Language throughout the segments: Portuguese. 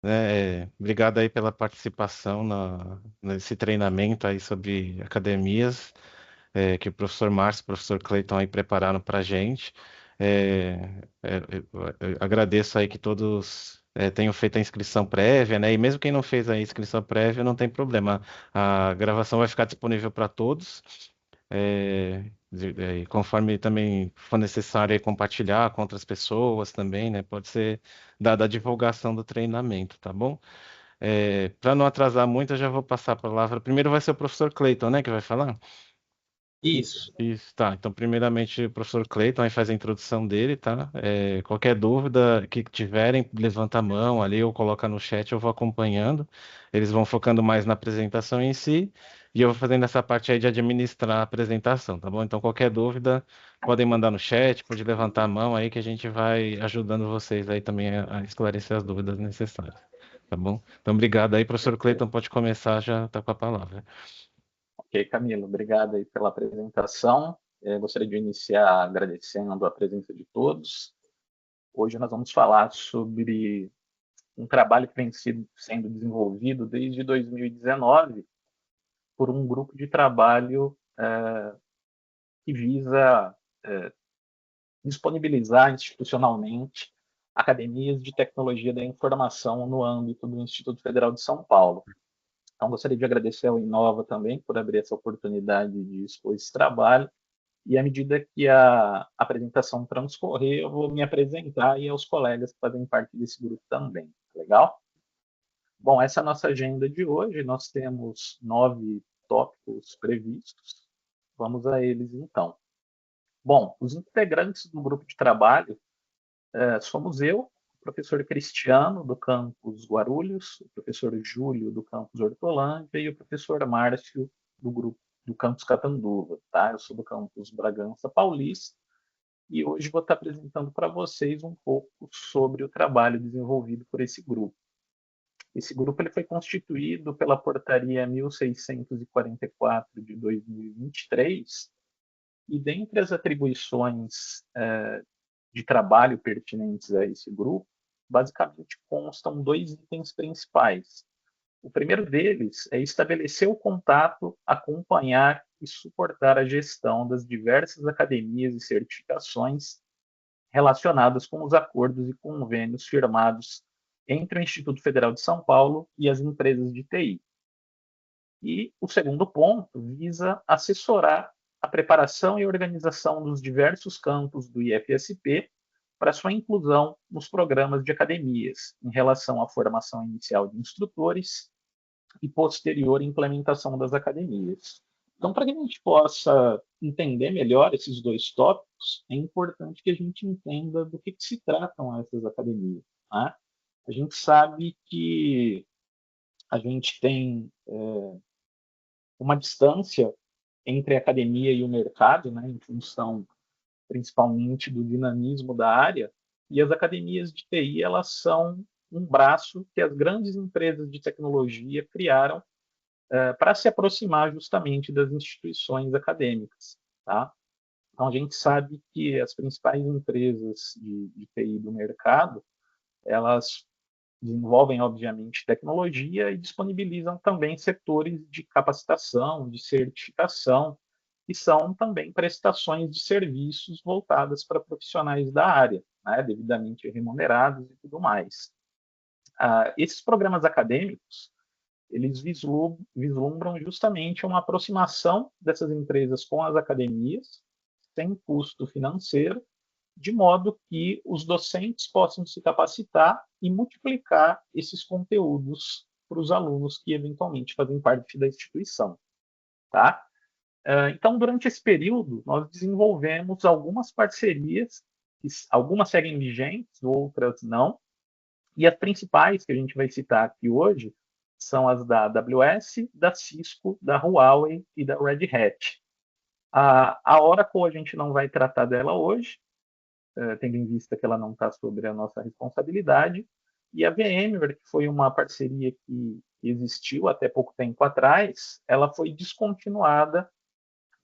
né? Obrigado aí pela participação nesse treinamento aí sobre academias, que o professor Márcio e o professor Cleiton aí prepararam para a gente. É, eu agradeço aí que todos tenham feito a inscrição prévia, né? E mesmo quem não fez a inscrição prévia, não tem problema. A gravação vai ficar disponível para todos. E conforme também for necessário aí compartilhar com outras pessoas também, né? Pode ser dada a divulgação do treinamento, tá bom? Para não atrasar muito, eu já vou passar a palavra. Primeiro vai ser o professor Cleiton, né, que vai falar? Isso. Isso, tá. Então, primeiramente, o professor Cleiton aí faz a introdução dele, tá? Qualquer dúvida que tiverem, levanta a mão ali ou coloca no chat, eu vou acompanhando. Eles vão focando mais na apresentação em si, e eu vou fazendo essa parte aí de administrar a apresentação, tá bom? Então, qualquer dúvida, podem mandar no chat, pode levantar a mão aí que a gente vai ajudando vocês aí também a esclarecer as dúvidas necessárias, tá bom? Então, obrigado aí, professor Cleiton, pode começar, já tá com a palavra. Ok, Camilo, obrigado aí pela apresentação. Gostaria de iniciar agradecendo a presença de todos. Hoje nós vamos falar sobre um trabalho que vem sendo desenvolvido desde 2019 por um grupo de trabalho que visa disponibilizar institucionalmente academias de tecnologia da informação no âmbito do Instituto Federal de São Paulo. Então, gostaria de agradecer ao Inova também por abrir essa oportunidade de expor esse trabalho. E à medida que a apresentação transcorrer, eu vou me apresentar e aos colegas que fazem parte desse grupo também. Legal? Bom, essa é a nossa agenda de hoje. Nós temos 9 tópicos previstos. Vamos a eles então. Bom, os integrantes do grupo de trabalho somos eu, o professor Cristiano, do campus Guarulhos, o professor Júlio, do campus Hortolândia, e o professor Márcio, do grupo do campus Catanduva. Tá? Eu sou do campus Bragança Paulista e hoje vou estar apresentando para vocês um pouco sobre o trabalho desenvolvido por esse grupo. Esse grupo ele foi constituído pela Portaria 1644 de 2023 e dentre as atribuições de trabalho pertinentes a esse grupo, basicamente constam dois itens principais. O primeiro deles é estabelecer o contato, acompanhar e suportar a gestão das diversas academias e certificações relacionadas com os acordos e convênios firmados entre o Instituto Federal de São Paulo e as empresas de TI. E o segundo ponto visa assessorar a preparação e organização dos diversos campos do IFSP para sua inclusão nos programas de academias, em relação à formação inicial de instrutores e posterior implementação das academias. Então, para que a gente possa entender melhor esses dois tópicos, é importante que a gente entenda do que se tratam essas academias. Né? A gente sabe que a gente tem uma distância entre a academia e o mercado, né, em função principalmente do dinamismo da área, e as academias de TI elas são um braço que as grandes empresas de tecnologia criaram para se aproximar justamente das instituições acadêmicas. Tá? Então, a gente sabe que as principais empresas de TI do mercado, elas desenvolvem, obviamente, tecnologia e disponibilizam também setores de capacitação, de certificação, que são também prestações de serviços voltadas para profissionais da área, né, devidamente remunerados e tudo mais. Esses programas acadêmicos, eles vislumbram justamente uma aproximação dessas empresas com as academias, sem custo financeiro, de modo que os docentes possam se capacitar e multiplicar esses conteúdos para os alunos que eventualmente fazem parte da instituição. Tá? Então, durante esse período, nós desenvolvemos algumas parcerias, algumas seguem vigentes, outras não, e as principais que a gente vai citar aqui hoje são as da AWS, da Cisco, da Huawei e da Red Hat. A Oracle a gente não vai tratar dela hoje, tendo em vista que ela não está sobre a nossa responsabilidade. E a VMware, que foi uma parceria que existiu até pouco tempo atrás, ela foi descontinuada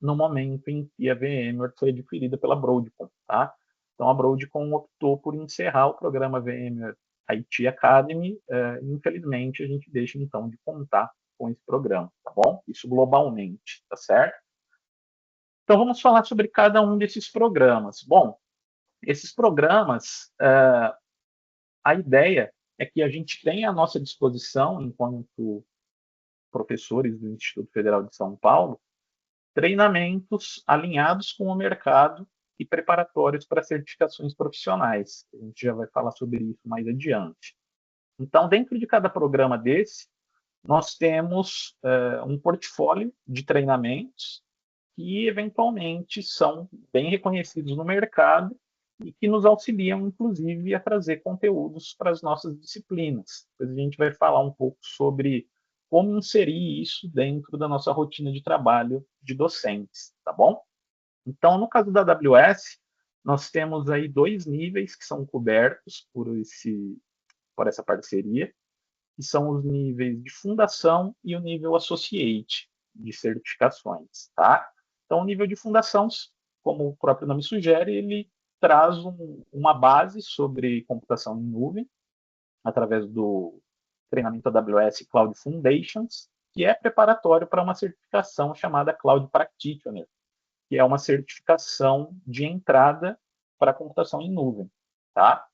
no momento em que a VMware foi adquirida pela Broadcom. Tá? Então a Broadcom optou por encerrar o programa VMware IT Academy, infelizmente a gente deixa então de contar com esse programa, tá bom? Isso globalmente, tá certo? Então vamos falar sobre cada um desses programas. Bom, esses programas, a ideia é que a gente tenha à nossa disposição, enquanto professores do Instituto Federal de São Paulo, treinamentos alinhados com o mercado e preparatórios para certificações profissionais. A gente já vai falar sobre isso mais adiante. Então, dentro de cada programa desse, nós temos um portfólio de treinamentos que, eventualmente, são bem reconhecidos no mercado e que nos auxiliam, inclusive, a trazer conteúdos para as nossas disciplinas. Depois a gente vai falar um pouco sobre como inserir isso dentro da nossa rotina de trabalho de docentes, tá bom? Então, no caso da AWS, nós temos aí 2 níveis que são cobertos por essa parceria, que são os níveis de fundação e o nível associate de certificações, tá? Então, o nível de fundação, como o próprio nome sugere, ele traz uma base sobre computação em nuvem, através do treinamento AWS Cloud Foundations, que é preparatório para uma certificação chamada Cloud Practitioner, que é uma certificação de entrada para a computação em nuvem, tá?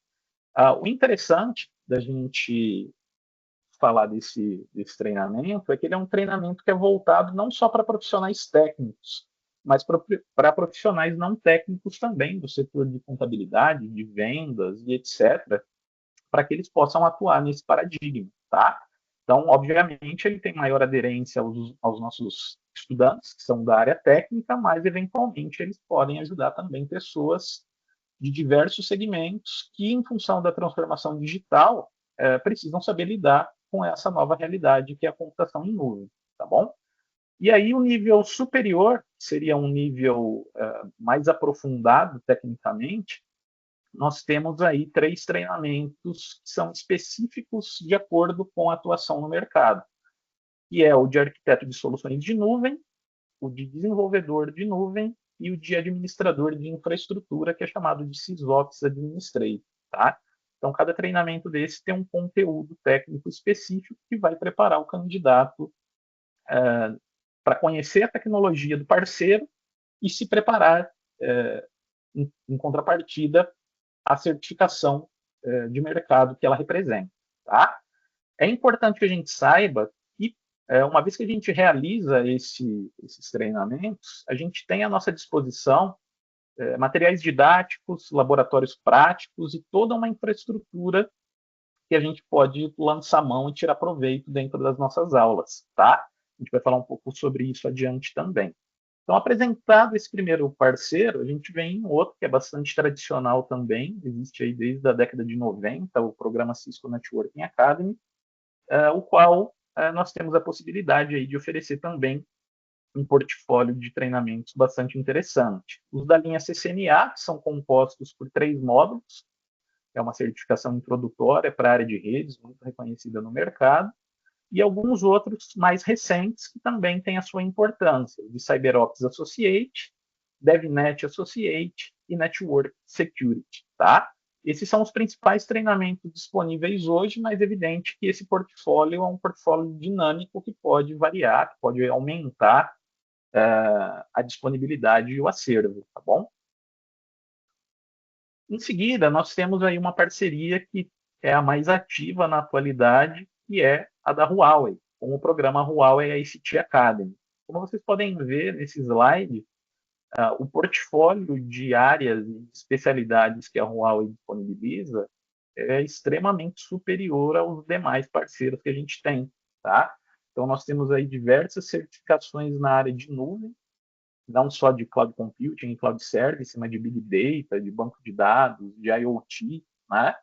O interessante da gente falar desse treinamento é que ele é um treinamento que é voltado não só para profissionais técnicos, mas para profissionais não técnicos também, do setor de contabilidade, de vendas e etc., para que eles possam atuar nesse paradigma, tá? Então, obviamente, ele tem maior aderência aos nossos estudantes, que são da área técnica, mas, eventualmente, eles podem ajudar também pessoas de diversos segmentos que, em função da transformação digital, precisam saber lidar com essa nova realidade que é a computação em nuvem, tá bom? E aí o nível superior, seria um nível mais aprofundado tecnicamente, nós temos aí 3 treinamentos que são específicos de acordo com a atuação no mercado, que é o de arquiteto de soluções de nuvem, o de desenvolvedor de nuvem e o de administrador de infraestrutura, que é chamado de SysOps Administrator, tá? Então, cada treinamento desse tem um conteúdo técnico específico que vai preparar o candidato para conhecer a tecnologia do parceiro e se preparar, em contrapartida, à certificação de mercado que ela representa, tá? É importante que a gente saiba que, uma vez que a gente realiza esses treinamentos, a gente tem à nossa disposição materiais didáticos, laboratórios práticos e toda uma infraestrutura que a gente pode lançar mão e tirar proveito dentro das nossas aulas, tá? A gente vai falar um pouco sobre isso adiante também. Então, apresentado esse primeiro parceiro, a gente vem em outro que é bastante tradicional também, existe aí desde a década de 90, o programa Cisco Networking Academy, o qual nós temos a possibilidade aí de oferecer também um portfólio de treinamentos bastante interessante. Os da linha CCNA, que são compostos por 3 módulos, é uma certificação introdutória para a área de redes, muito reconhecida no mercado, e alguns outros mais recentes que também têm a sua importância, de CyberOps Associate, DevNet Associate e Network Security, tá? Esses são os principais treinamentos disponíveis hoje, mas é evidente que esse portfólio é um portfólio dinâmico que pode variar, que pode aumentar a disponibilidade e o acervo, tá bom? Em seguida, nós temos aí uma parceria que é a mais ativa na atualidade, que é a da Huawei, com o programa Huawei ICT Academy. Como vocês podem ver nesse slide, o portfólio de áreas e especialidades que a Huawei disponibiliza é extremamente superior aos demais parceiros que a gente tem, tá? Então, nós temos aí diversas certificações na área de nuvem, não só de cloud computing e cloud service, mas de big data, de banco de dados, de IoT, né?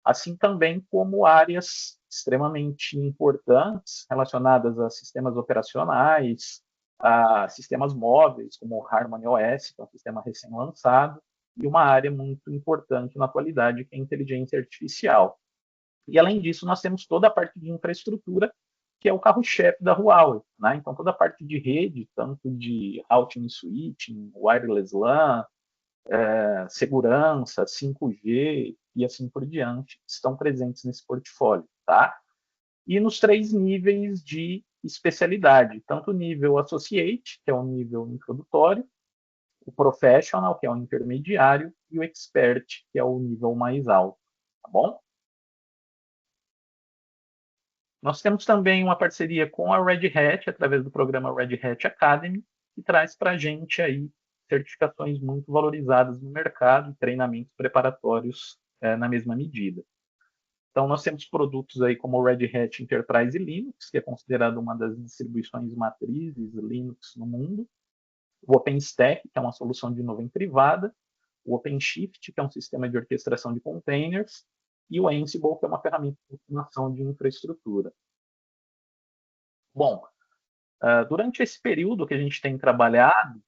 Assim também como áreas extremamente importantes relacionadas a sistemas operacionais, a sistemas móveis, como o Harmony OS, que é um sistema recém-lançado, e uma área muito importante na atualidade, que é a inteligência artificial. E, além disso, nós temos toda a parte de infraestrutura, que é o carro-chefe da Huawei, né? Então, toda a parte de rede, tanto de routing e switching, wireless LAN, segurança, 5G e assim por diante estão presentes nesse portfólio, tá? E nos 3 níveis de especialidade, tanto o nível Associate, que é o nível introdutório, o Professional, que é o intermediário, e o Expert, que é o nível mais alto, tá bom? Nós temos também uma parceria com a Red Hat, através do programa Red Hat Academy, que traz para a gente aí certificações muito valorizadas no mercado e treinamentos preparatórios na mesma medida. Então, nós temos produtos aí como o Red Hat Enterprise Linux, que é considerado uma das distribuições matrizes Linux no mundo, o OpenStack, que é uma solução de nuvem privada, o OpenShift, que é um sistema de orquestração de containers, e o Ansible, que é uma ferramenta de automação de infraestrutura. Bom, durante esse período que a gente tem trabalhado,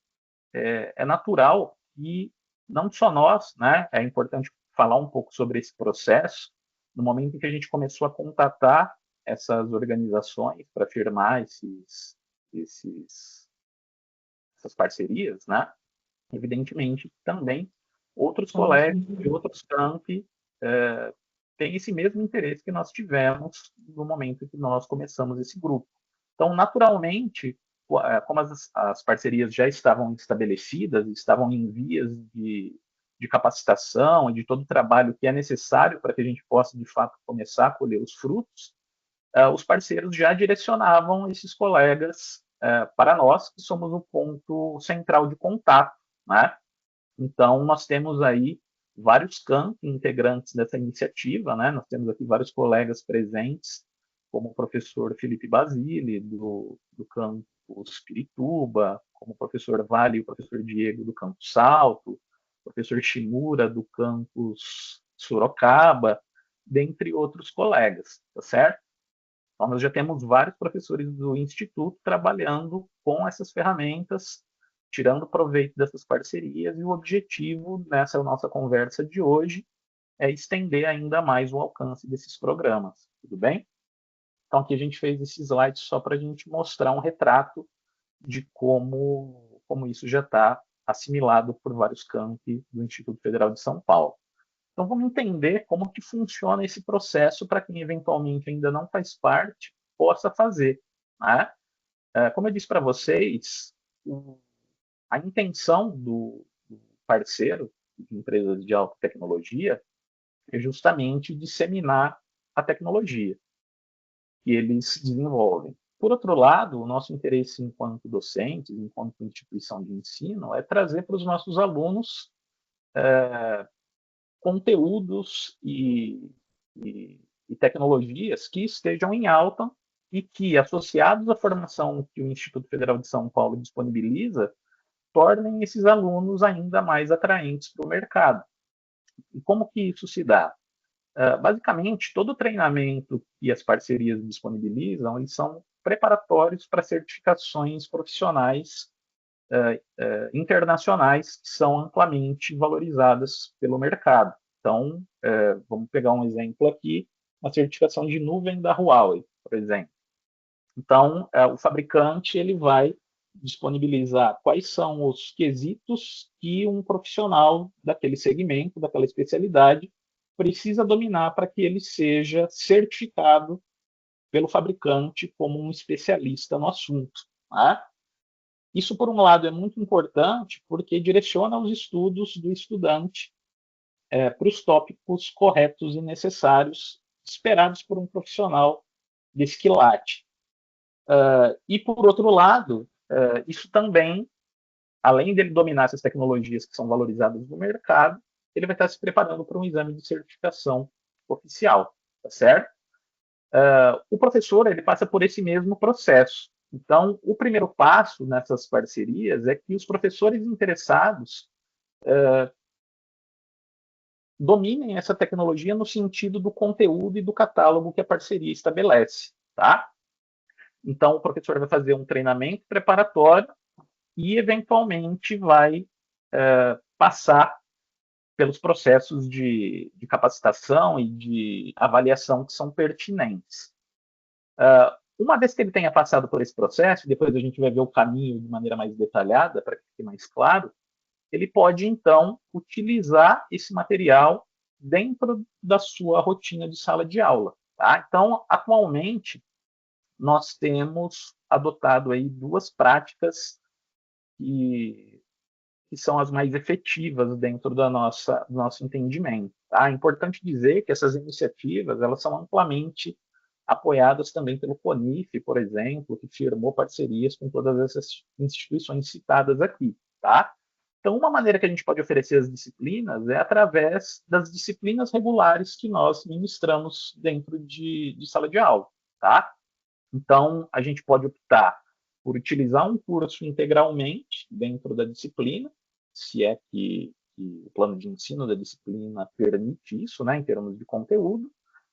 é natural que não só nós, né, é importante falar um pouco sobre esse processo, no momento em que a gente começou a contatar essas organizações para firmar essas parcerias, né, evidentemente também outros colegas de outros campi têm esse mesmo interesse que nós tivemos no momento em que nós começamos esse grupo. Então, naturalmente, como as parcerias já estavam estabelecidas, estavam em vias de capacitação e de todo o trabalho que é necessário para que a gente possa, de fato, começar a colher os frutos, os parceiros já direcionavam esses colegas para nós, que somos o ponto central de contato, né? Então, nós temos aí vários campi integrantes dessa iniciativa, né? Nós temos aqui vários colegas presentes, como o professor Felipe Basile, do campus Pirituba, como o professor Vale e o professor Diego, do campus Salto, o professor Shimura, do campus Sorocaba, dentre outros colegas, tá certo? Então, nós já temos vários professores do Instituto trabalhando com essas ferramentas, tirando proveito dessas parcerias, e o objetivo nessa nossa conversa de hoje é estender ainda mais o alcance desses programas, tudo bem? Então, aqui a gente fez esse slide só para a gente mostrar um retrato de como isso já está assimilado por vários campi do Instituto Federal de São Paulo. Então, vamos entender como que funciona esse processo para quem eventualmente ainda não faz parte, possa fazer, né? Como eu disse para vocês, a intenção do parceiro de empresas de alta tecnologia é justamente disseminar a tecnologia que eles desenvolvem. Por outro lado, o nosso interesse enquanto docentes, enquanto instituição de ensino, é trazer para os nossos alunos conteúdos e tecnologias que estejam em alta e que, associados à formação que o Instituto Federal de São Paulo disponibiliza, tornem esses alunos ainda mais atraentes para o mercado. E como que isso se dá? Basicamente, todo o treinamento que as parcerias disponibilizam, eles são preparatórios para certificações profissionais internacionais que são amplamente valorizadas pelo mercado. Então, vamos pegar um exemplo aqui, uma certificação de nuvem da Huawei, por exemplo. Então, o fabricante ele vai disponibilizar quais são os quesitos que um profissional daquele segmento, daquela especialidade, precisa dominar para que ele seja certificado pelo fabricante como um especialista no assunto. Tá? Isso, por um lado, é muito importante porque direciona os estudos do estudante para os tópicos corretos e necessários esperados por um profissional desse quilate. E, por outro lado, isso também, além dele dominar essas tecnologias que são valorizadas no mercado, ele vai estar se preparando para um exame de certificação oficial, tá certo? O professor ele passa por esse mesmo processo. Então, o primeiro passo nessas parcerias é que os professores interessados dominem essa tecnologia no sentido do conteúdo e do catálogo que a parceria estabelece, tá? Então, o professor vai fazer um treinamento preparatório e, eventualmente, vai passar pelos processos de capacitação e de avaliação que são pertinentes. Uma vez que ele tenha passado por esse processo, depois a gente vai ver o caminho de maneira mais detalhada, para que fique mais claro, ele pode, então, utilizar esse material dentro da sua rotina de sala de aula. Tá? Então, atualmente, nós temos adotado aí duas práticas que são as mais efetivas dentro do nosso entendimento. Tá? É importante dizer que essas iniciativas elas são amplamente apoiadas também pelo CONIF, por exemplo, que firmou parcerias com todas essas instituições citadas aqui. Tá? Então, uma maneira que a gente pode oferecer as disciplinas é através das disciplinas regulares que nós ministramos dentro de sala de aula. Tá? Então, a gente pode optar por utilizar um curso integralmente dentro da disciplina, se é que o plano de ensino da disciplina permite isso, né, em termos de conteúdo,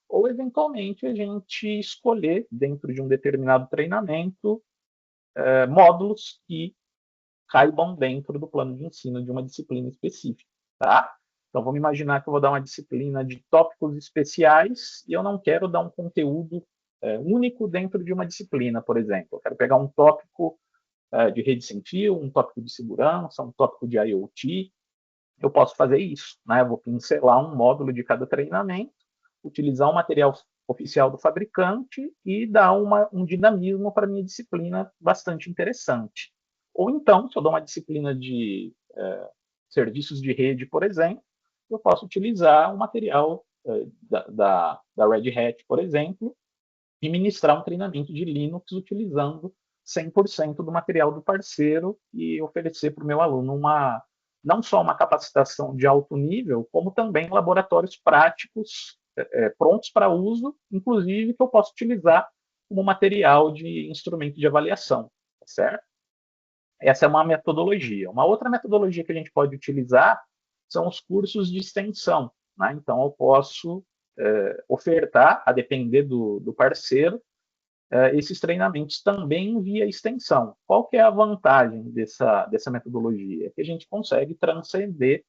ou, eventualmente, a gente escolher, dentro de um determinado treinamento, módulos que caibam dentro do plano de ensino de uma disciplina específica. Tá? Então, vamos imaginar que eu vou dar uma disciplina de tópicos especiais e eu não quero dar um conteúdo único dentro de uma disciplina, por exemplo. Eu quero pegar um tópico de rede sem fio, um tópico de segurança, um tópico de IoT. Eu posso fazer isso. Né? Eu vou pincelar um módulo de cada treinamento, utilizar o material oficial do fabricante e dar um dinamismo para a minha disciplina bastante interessante. Ou então, se eu dou uma disciplina de serviços de rede, por exemplo, eu posso utilizar o material da Red Hat, por exemplo, e ministrar um treinamento de Linux utilizando 100% do material do parceiro e oferecer para o meu aluno não só uma capacitação de alto nível, como também laboratórios práticos prontos para uso, inclusive que eu posso utilizar como material de instrumento de avaliação, tá certo? Essa é uma metodologia. Uma outra metodologia que a gente pode utilizar são os cursos de extensão. Né? Então, eu posso ofertar, a depender do parceiro, esses treinamentos também via extensão. Qual que é a vantagem dessa metodologia? É que a gente consegue transcender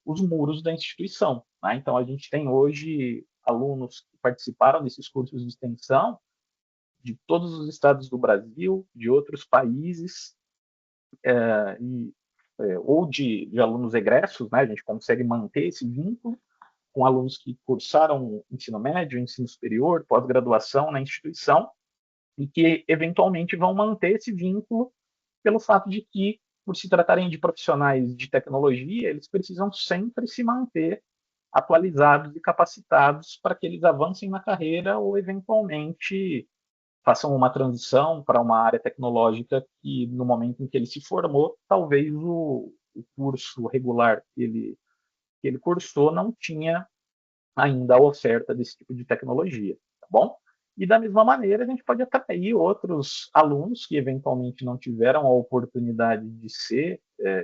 os muros da instituição. Né? Então, a gente tem hoje alunos que participaram desses cursos de extensão de todos os estados do Brasil, de outros países, ou de alunos egressos, né? A gente consegue manter esse vínculo com alunos que cursaram ensino médio, ensino superior, pós-graduação na instituição, e que eventualmente vão manter esse vínculo pelo fato de que, por se tratarem de profissionais de tecnologia, eles precisam sempre se manter atualizados e capacitados para que eles avancem na carreira ou, eventualmente, façam uma transição para uma área tecnológica que, no momento em que ele se formou, talvez o curso regular que ele cursou não tinha ainda a oferta desse tipo de tecnologia, tá bom? E da mesma maneira, a gente pode atrair outros alunos que eventualmente não tiveram a oportunidade de ser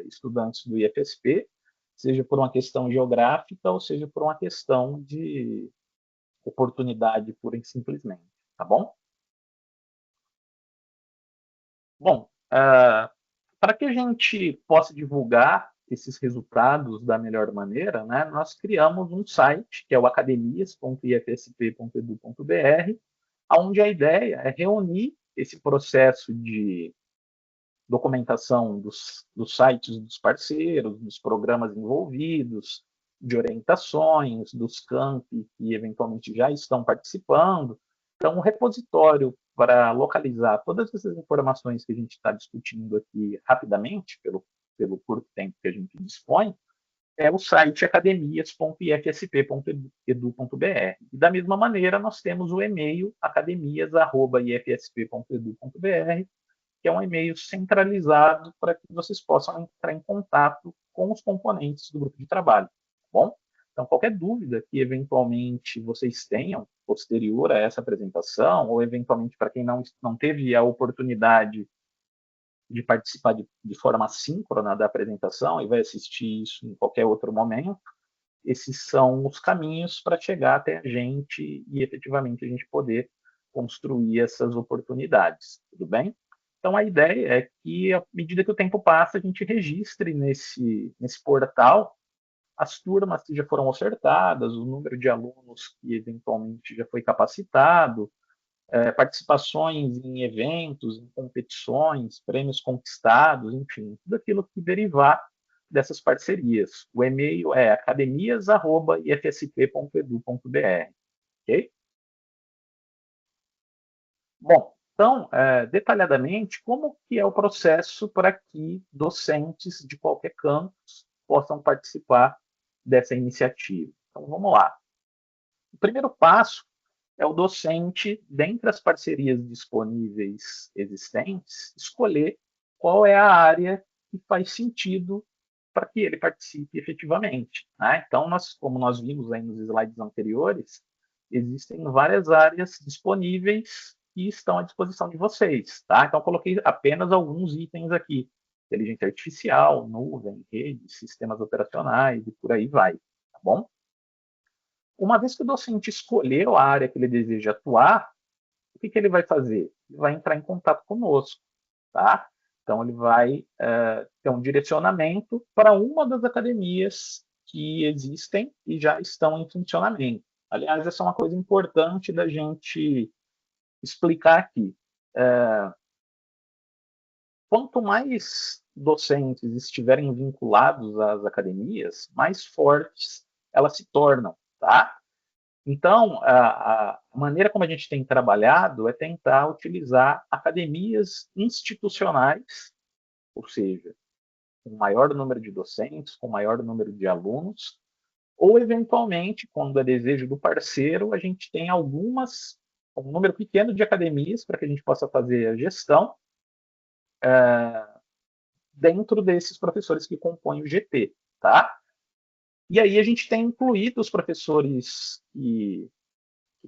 estudantes do IFSP, seja por uma questão geográfica ou seja por uma questão de oportunidade pura e simplesmente, tá bom? Bom, para que a gente possa divulgar esses resultados da melhor maneira, né, nós criamos um site, que é o academias.ifsp.edu.br, onde a ideia é reunir esse processo de documentação dos sites dos parceiros, dos programas envolvidos, de orientações, dos campi que eventualmente já estão participando. Então, um repositório para localizar todas essas informações que a gente está discutindo aqui rapidamente, pelo curto tempo que a gente dispõe, é o site academias.ifsp.edu.br. E, da mesma maneira, nós temos o e-mail academias.ifsp.edu.br, que é um e-mail centralizado para que vocês possam entrar em contato com os componentes do grupo de trabalho. Tá bom? Então, qualquer dúvida que eventualmente vocês tenham posterior a essa apresentação, ou eventualmente para quem não teve a oportunidade de participar de forma síncrona da apresentação e vai assistir isso em qualquer outro momento, esses são os caminhos para chegar até a gente e efetivamente a gente poder construir essas oportunidades, tudo bem? Então, a ideia é que, à medida que o tempo passa, a gente registre nesse portal as turmas que já foram ofertadas, o número de alunos que eventualmente já foi capacitado, participações em eventos, em competições, prêmios conquistados, enfim, tudo aquilo que derivar dessas parcerias. O e-mail é academias@ifsp.edu.br, ok? Bom, então, detalhadamente, como que é o processo para que docentes de qualquer campus possam participar dessa iniciativa? Então, vamos lá. O primeiro passo é o docente, dentre as parcerias disponíveis existentes, escolher qual é a área que faz sentido para que ele participe efetivamente, né? Então, como nós vimos aí nos slides anteriores, existem várias áreas disponíveis que estão à disposição de vocês, tá? Então, coloquei apenas alguns itens aqui: inteligência artificial, nuvem, rede, sistemas operacionais e por aí vai, tá bom? Uma vez que o docente escolheu a área que ele deseja atuar, o que ele vai fazer? Ele vai entrar em contato conosco, tá? Então, ele vai ter um direcionamento para uma das academias que existem e já estão em funcionamento. Aliás, essa é uma coisa importante da gente explicar aqui. Quanto mais docentes estiverem vinculados às academias, mais fortes elas se tornam, tá? Então, a maneira como a gente tem trabalhado é tentar utilizar academias institucionais, ou seja, com maior número de docentes, com maior número de alunos, ou, eventualmente, quando é desejo do parceiro, a gente tem um número pequeno de academias para que a gente possa fazer a gestão dentro desses professores que compõem o GT, tá? E aí a gente tem incluído os professores que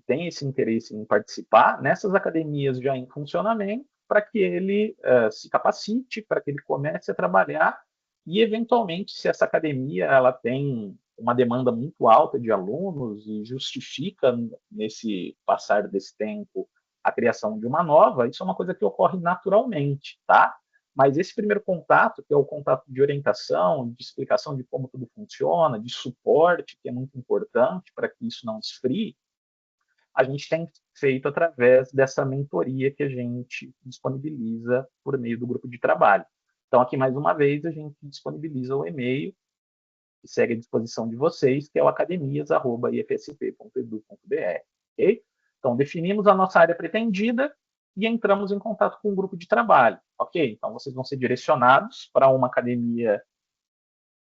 têm esse interesse em participar nessas academias já em funcionamento, para que ele se capacite, para que ele comece a trabalhar e, eventualmente, se essa academia ela tem uma demanda muito alta de alunos e justifica, nesse passar desse tempo, a criação de uma nova, isso é uma coisa que ocorre naturalmente, tá? Mas esse primeiro contato, que é o contato de orientação, de explicação de como tudo funciona, de suporte, que é muito importante para que isso não esfrie, a gente tem feito através dessa mentoria que a gente disponibiliza por meio do grupo de trabalho. Então, aqui, mais uma vez, a gente disponibiliza o e-mail que segue à disposição de vocês, que é o academias@ifsp.edu.br. Okay? Então, definimos a nossa área pretendida e entramos em contato com o grupo de trabalho. Ok? Então, vocês vão ser direcionados para uma academia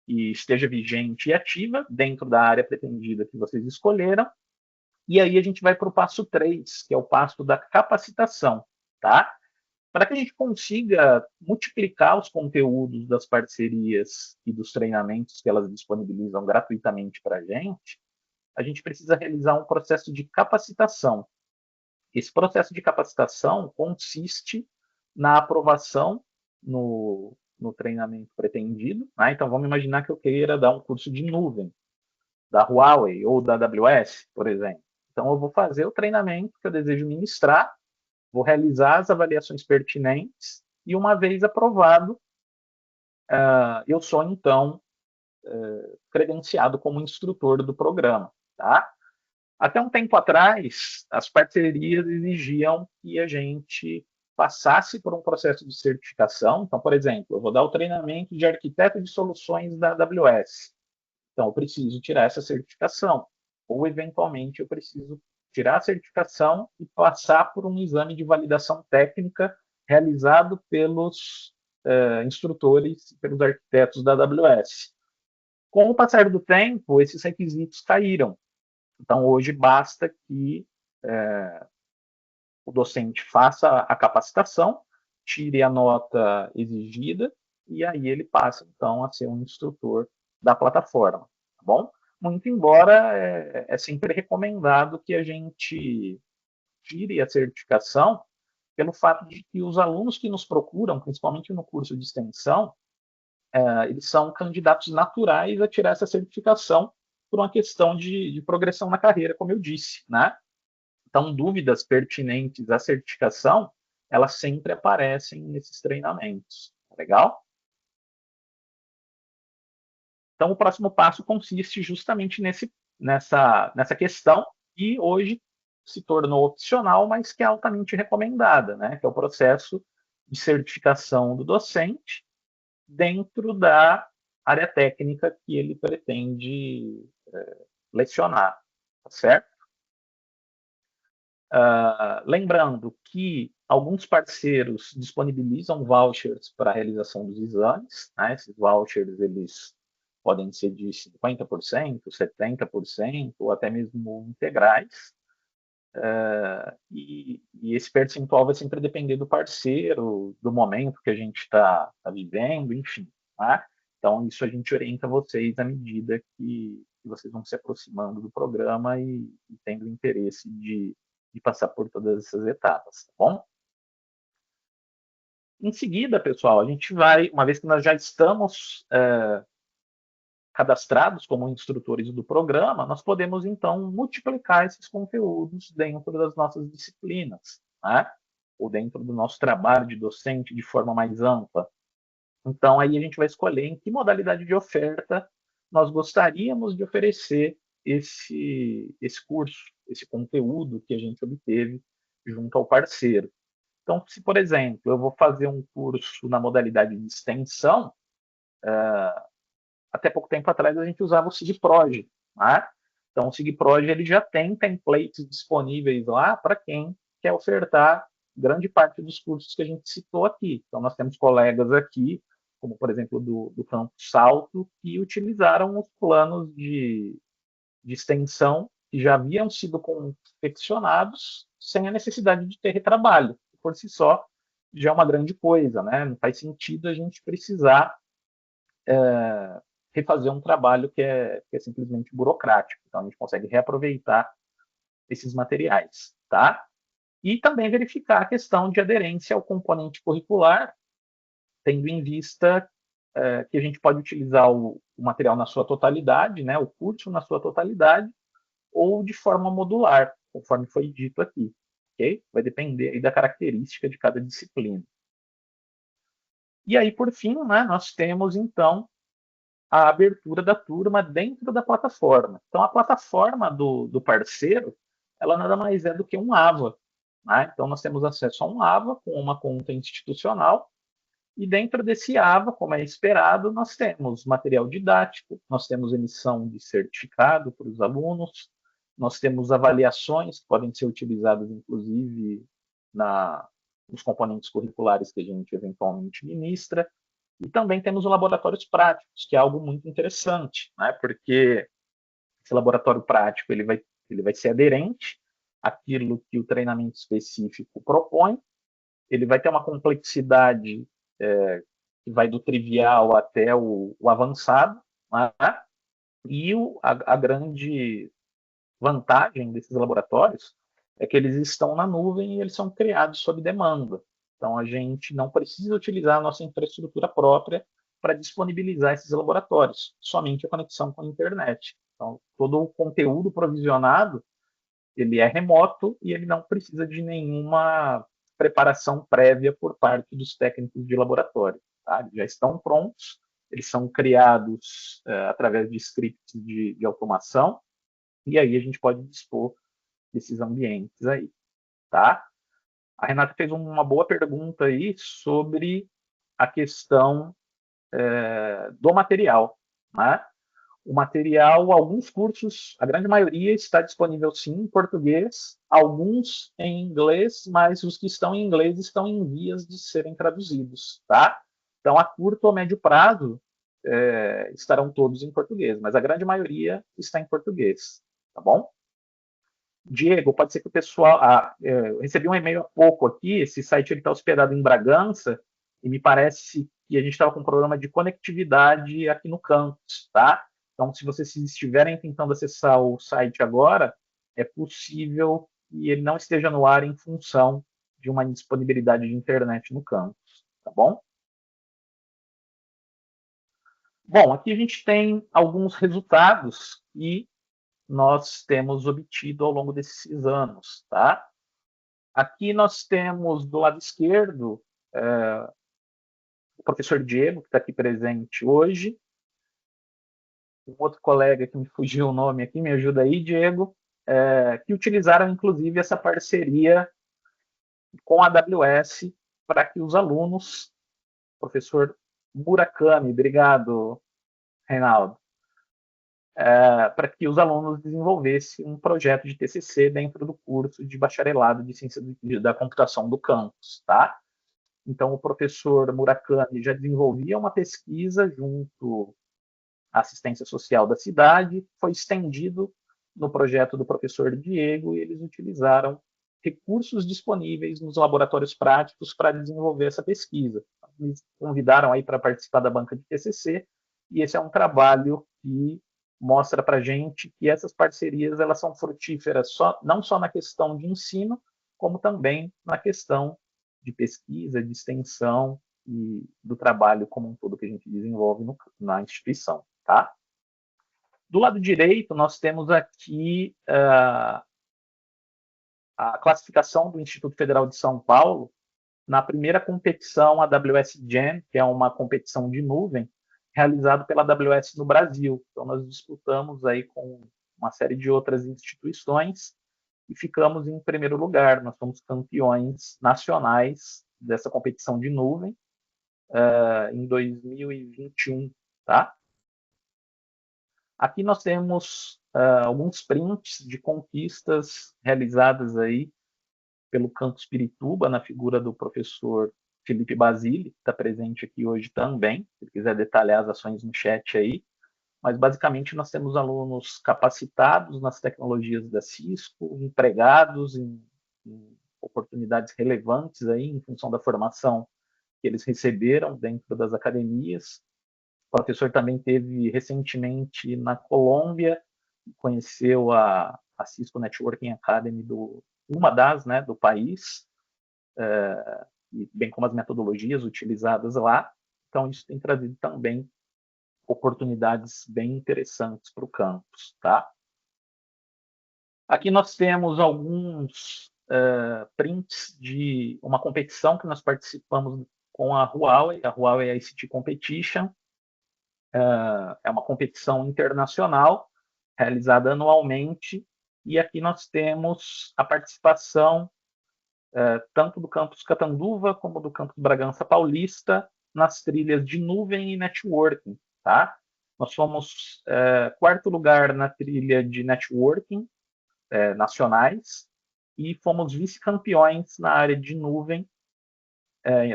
que esteja vigente e ativa dentro da área pretendida que vocês escolheram. E aí a gente vai para o passo 3, que é o passo da capacitação, tá? Para que a gente consiga multiplicar os conteúdos das parcerias e dos treinamentos que elas disponibilizam gratuitamente para a gente precisa realizar um processo de capacitação. Esse processo de capacitação consiste na aprovação no treinamento pretendido, né? Então, vamos imaginar que eu queira dar um curso de nuvem, da Huawei ou da AWS, por exemplo. Então, eu vou fazer o treinamento que eu desejo ministrar, vou realizar as avaliações pertinentes e, uma vez aprovado, eu sou, então, credenciado como instrutor do programa. Tá? Até um tempo atrás, as parcerias exigiam que a gente passasse por um processo de certificação. Então, por exemplo, eu vou dar o treinamento de arquiteto de soluções da AWS. Então, eu preciso tirar essa certificação. Ou, eventualmente, eu preciso tirar a certificação e passar por um exame de validação técnica realizado pelos instrutores, pelos arquitetos da AWS. Com o passar do tempo, esses requisitos caíram. Então, hoje, basta que o docente faça a capacitação, tire a nota exigida, e aí ele passa, então, a ser um instrutor da plataforma, tá bom? Muito embora é sempre recomendado que a gente tire a certificação pelo fato de que os alunos que nos procuram, principalmente no curso de extensão, eles são candidatos naturais a tirar essa certificação por uma questão de progressão na carreira, como eu disse, né? Então, dúvidas pertinentes à certificação, elas sempre aparecem nesses treinamentos. Legal? Então, o próximo passo consiste justamente nessa questão que hoje se tornou opcional, mas que é altamente recomendada, né? Que é o processo de certificação do docente dentro da área técnica que ele pretende lecionar, tá certo? Lembrando que alguns parceiros disponibilizam vouchers para a realização dos exames, né? Esses vouchers eles podem ser de 50%, 70%, ou até mesmo integrais. E esse percentual vai sempre depender do parceiro, do momento que a gente está vivendo, enfim. Tá? Então, isso a gente orienta vocês à medida que vocês vão se aproximando do programa e tendo interesse de passar por todas essas etapas, tá bom? Em seguida, pessoal, a gente vai, uma vez que nós já estamos cadastrados como instrutores do programa, nós podemos, então, multiplicar esses conteúdos dentro das nossas disciplinas, né? Ou dentro do nosso trabalho de docente de forma mais ampla. Então, aí a gente vai escolher em que modalidade de oferta nós gostaríamos de oferecer esse curso, esse conteúdo que a gente obteve junto ao parceiro. Então, se, por exemplo, eu vou fazer um curso na modalidade de extensão, até pouco tempo atrás a gente usava o SIGPROJ, né? Então, o SIGPROJ ele já tem templates disponíveis lá para quem quer ofertar grande parte dos cursos que a gente citou aqui. Então, nós temos colegas aqui, como, por exemplo, do Campo Salto, que utilizaram os planos de extensão que já haviam sido confeccionados sem a necessidade de ter retrabalho. Por si só, já é uma grande coisa, né? Não faz sentido a gente precisar refazer um trabalho que é simplesmente burocrático. Então, a gente consegue reaproveitar esses materiais, tá? E também verificar a questão de aderência ao componente curricular, tendo em vista que a gente pode utilizar o material na sua totalidade, né, o curso na sua totalidade, ou de forma modular, conforme foi dito aqui, ok? Vai depender aí da característica de cada disciplina. E aí, por fim, né, nós temos, então, a abertura da turma dentro da plataforma. Então, a plataforma do parceiro, ela nada mais é do que um AVA. Né? Então, nós temos acesso a um AVA com uma conta institucional, e dentro desse AVA, como é esperado, nós temos material didático, nós temos emissão de certificado para os alunos, nós temos avaliações que podem ser utilizadas, inclusive, nos componentes curriculares que a gente eventualmente ministra, e também temos os laboratórios práticos, que é algo muito interessante, né? Porque esse laboratório prático ele vai ser aderente àquilo que o treinamento específico propõe, ele vai ter uma complexidade que vai do trivial até o avançado, né? E a grande vantagem desses laboratórios é que eles estão na nuvem e eles são criados sob demanda. Então, a gente não precisa utilizar a nossa infraestrutura própria para disponibilizar esses laboratórios, somente a conexão com a internet. Então, todo o conteúdo provisionado, ele é remoto e ele não precisa de nenhuma preparação prévia por parte dos técnicos de laboratório. Tá? Eles já estão prontos, eles são criados através de scripts de automação, e aí a gente pode dispor desses ambientes aí, tá? A Renata fez uma boa pergunta aí sobre a questão do material, né? O material, alguns cursos, a grande maioria está disponível sim em português, alguns em inglês, mas os que estão em inglês estão em vias de serem traduzidos, tá? Então, a curto ou médio prazo, estarão todos em português, mas a grande maioria está em português, tá bom? Diego, pode ser que o pessoal. Eu recebi um e-mail há pouco aqui. Esse site está hospedado em Bragança e me parece que a gente estava com um problema de conectividade aqui no campus, tá? Então, se vocês estiverem tentando acessar o site agora, é possível que ele não esteja no ar em função de uma indisponibilidade de internet no campus, tá bom? Bom, aqui a gente tem alguns resultados que nós temos obtido ao longo desses anos, tá? Aqui nós temos do lado esquerdo o professor Diego, que está aqui presente hoje, um outro colega que me fugiu o nome aqui, me ajuda aí, Diego, que utilizaram inclusive essa parceria com a AWS para que os alunos, professor Murakami, obrigado, Reinaldo, para que os alunos desenvolvessem um projeto de TCC dentro do curso de bacharelado de Ciência da Computação do campus, tá? Então, o professor Murakami já desenvolvia uma pesquisa junto à assistência social da cidade, foi estendido no projeto do professor Diego e eles utilizaram recursos disponíveis nos laboratórios práticos para desenvolver essa pesquisa. Eles convidaram aí para participar da banca de TCC e esse é um trabalho que mostra para a gente que essas parcerias elas são frutíferas não só na questão de ensino, como também na questão de pesquisa, de extensão e do trabalho como um todo que a gente desenvolve na instituição. Tá? Do lado direito, nós temos aqui a classificação do Instituto Federal de São Paulo na primeira competição, a AWS Jam, que é uma competição de nuvem, realizada pela AWS no Brasil. Então, nós disputamos aí com uma série de outras instituições e ficamos em primeiro lugar. Nós somos campeões nacionais dessa competição de nuvem em 2021, tá? Aqui nós temos alguns prints de conquistas realizadas aí pelo Campus Pirituba, na figura do professor Felipe Basile, que está presente aqui hoje também, se quiser detalhar as ações no chat aí. Mas, basicamente, nós temos alunos capacitados nas tecnologias da Cisco, empregados em oportunidades relevantes aí, em função da formação que eles receberam dentro das academias. O professor também teve recentemente na Colômbia, conheceu a Cisco Networking Academy, uma das, né, do país, bem como as metodologias utilizadas lá. Então, isso tem trazido também oportunidades bem interessantes para o campus. Tá? Aqui nós temos alguns prints de uma competição que nós participamos com a Huawei ICT Competition. É uma competição internacional realizada anualmente, e aqui nós temos a participação tanto do campus Catanduva como do campus Bragança Paulista nas trilhas de nuvem e networking. Tá? Nós fomos quarto lugar na trilha de networking nacionais e fomos vice-campeões na área de nuvem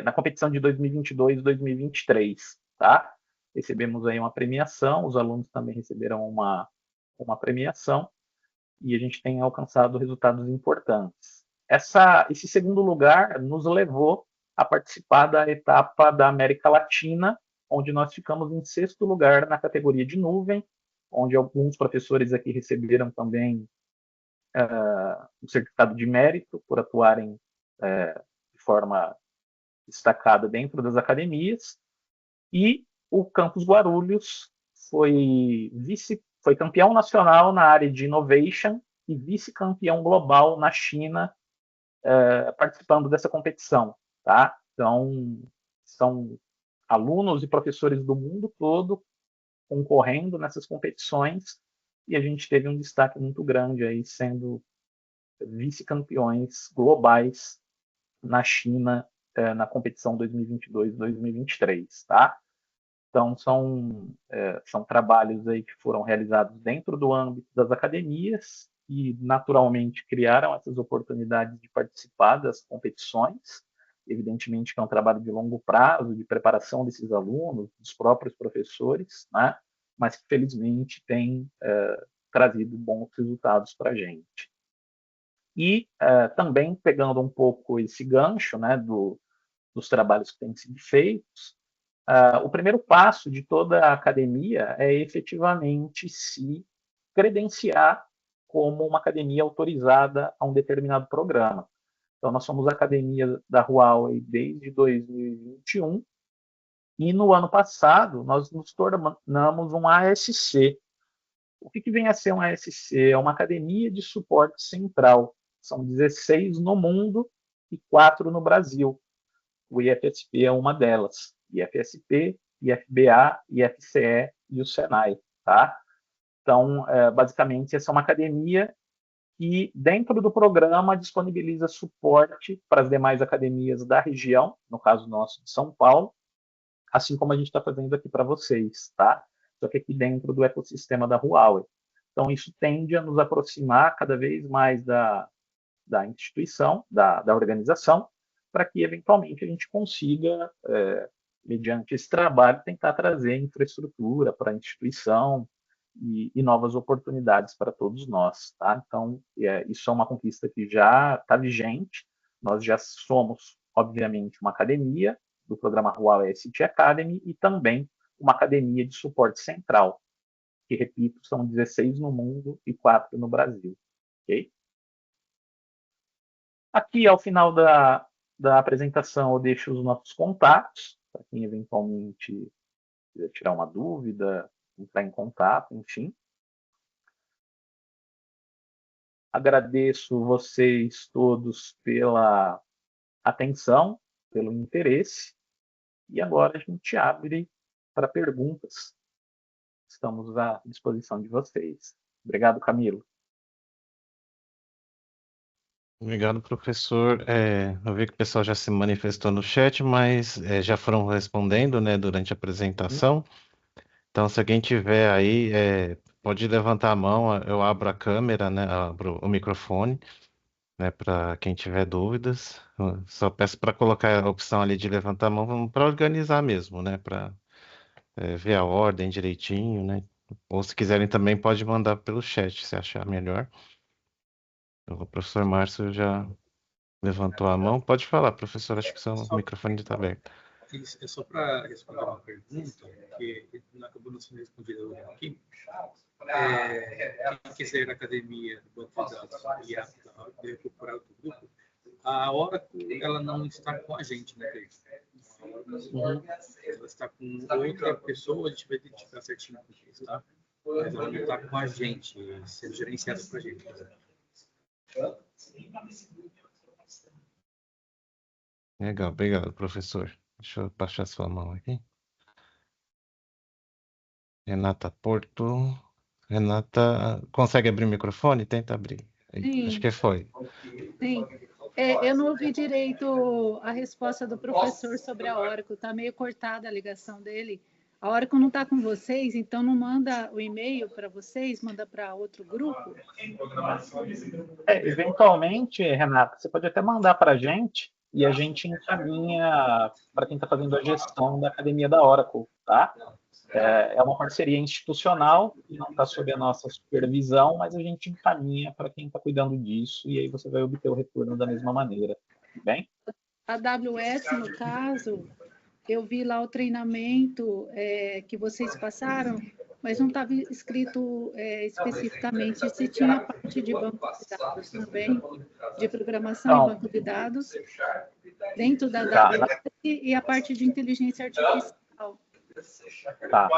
na competição de 2022 e 2023. Tá? Recebemos aí uma premiação, os alunos também receberam uma premiação e a gente tem alcançado resultados importantes. Esse segundo lugar nos levou a participar da etapa da América Latina, onde nós ficamos em sexto lugar na categoria de nuvem, onde alguns professores aqui receberam também um certificado de mérito por atuarem de forma destacada dentro das academias, e o Campus Guarulhos foi campeão nacional na área de innovation e vice-campeão global na China, participando dessa competição. Tá? Então, são alunos e professores do mundo todo concorrendo nessas competições, e a gente teve um destaque muito grande aí, sendo vice-campeões globais na China, na competição 2022-2023. Tá? Então, são trabalhos aí que foram realizados dentro do âmbito das academias e, naturalmente, criaram essas oportunidades de participar das competições. Evidentemente que é um trabalho de longo prazo, de preparação desses alunos, dos próprios professores, né? Mas que, felizmente, tem trazido bons resultados para a gente. E também, pegando um pouco esse gancho, né, dos trabalhos que têm sido feitos, o primeiro passo de toda a academia é efetivamente se credenciar como uma academia autorizada a um determinado programa. Então, nós somos academia da Huawei desde 2021 e no ano passado nós nos tornamos um ASC. O que vem a ser um ASC? É uma academia de suporte central. São 16 no mundo e 4 no Brasil. O IFSP é uma delas. IFSP, IFBA, IFCE e o Senai. Tá? Então, basicamente, essa é uma academia que, dentro do programa, disponibiliza suporte para as demais academias da região, no caso nosso de São Paulo, assim como a gente está fazendo aqui para vocês. Tá? só que aqui dentro do ecossistema da Huawei. Então, isso tende a nos aproximar cada vez mais da instituição, da organização, para que, eventualmente, a gente consiga, mediante esse trabalho, tentar trazer infraestrutura para a instituição e novas oportunidades para todos nós. Tá? Então, isso é uma conquista que já está vigente. Nós já somos, obviamente, uma academia do programa Huawei ICT Academy e também uma academia de suporte central, que, repito, são 16 no mundo e 4 no Brasil. Ok? Aqui, ao final da apresentação, eu deixo os nossos contatos, para quem eventualmente quiser tirar uma dúvida, entrar em contato, enfim. Agradeço vocês todos pela atenção, pelo interesse, e agora a gente abre para perguntas. Estamos à disposição de vocês. Obrigado, Camilo. Obrigado, professor. Eu vi que o pessoal já se manifestou no chat, mas já foram respondendo, né, durante a apresentação. Então, se alguém tiver aí, pode levantar a mão, eu abro a câmera, né, abro o microfone, né, para quem tiver dúvidas. Eu só peço para colocar a opção ali de levantar a mão para organizar mesmo, né, para ver a ordem direitinho, né. Ou se quiserem também pode mandar pelo chat, se achar melhor. O professor Márcio já levantou a mão. Pode falar, professor, acho que seu microfone está aberto. É só para responder uma pergunta que não acabou não sendo respondida aqui. Quem quiser na academia do banco de dados e recuperar o grupo, a Oracle ela não está com a gente, né, Cleiton? Ela está com outra pessoa, a gente vai identificar certinho com isso, tá? Mas ela não está com a gente, sendo gerenciada para a gente. Legal, obrigado, professor. Deixa eu baixar sua mão aqui. Renata Porto. Renata, consegue abrir o microfone? Tenta abrir. Sim. Acho que foi. Sim. Eu não ouvi direito a resposta do professor sobre a Oracle. Está meio cortada a ligação dele. A Oracle não está com vocês, então não manda o e-mail para vocês, manda para outro grupo? Eventualmente, Renata, você pode até mandar para a gente e a gente encaminha para quem está fazendo a gestão da academia da Oracle, tá? É uma parceria institucional que não está sob a nossa supervisão, mas a gente encaminha para quem está cuidando disso e aí você vai obter o retorno da mesma maneira. Tudo bem? A AWS, no caso, eu vi lá o treinamento que vocês passaram, mas não estava escrito especificamente se tinha a parte de banco de dados também, de programação e banco de dados, dentro da AWS e a parte de inteligência artificial. Tá.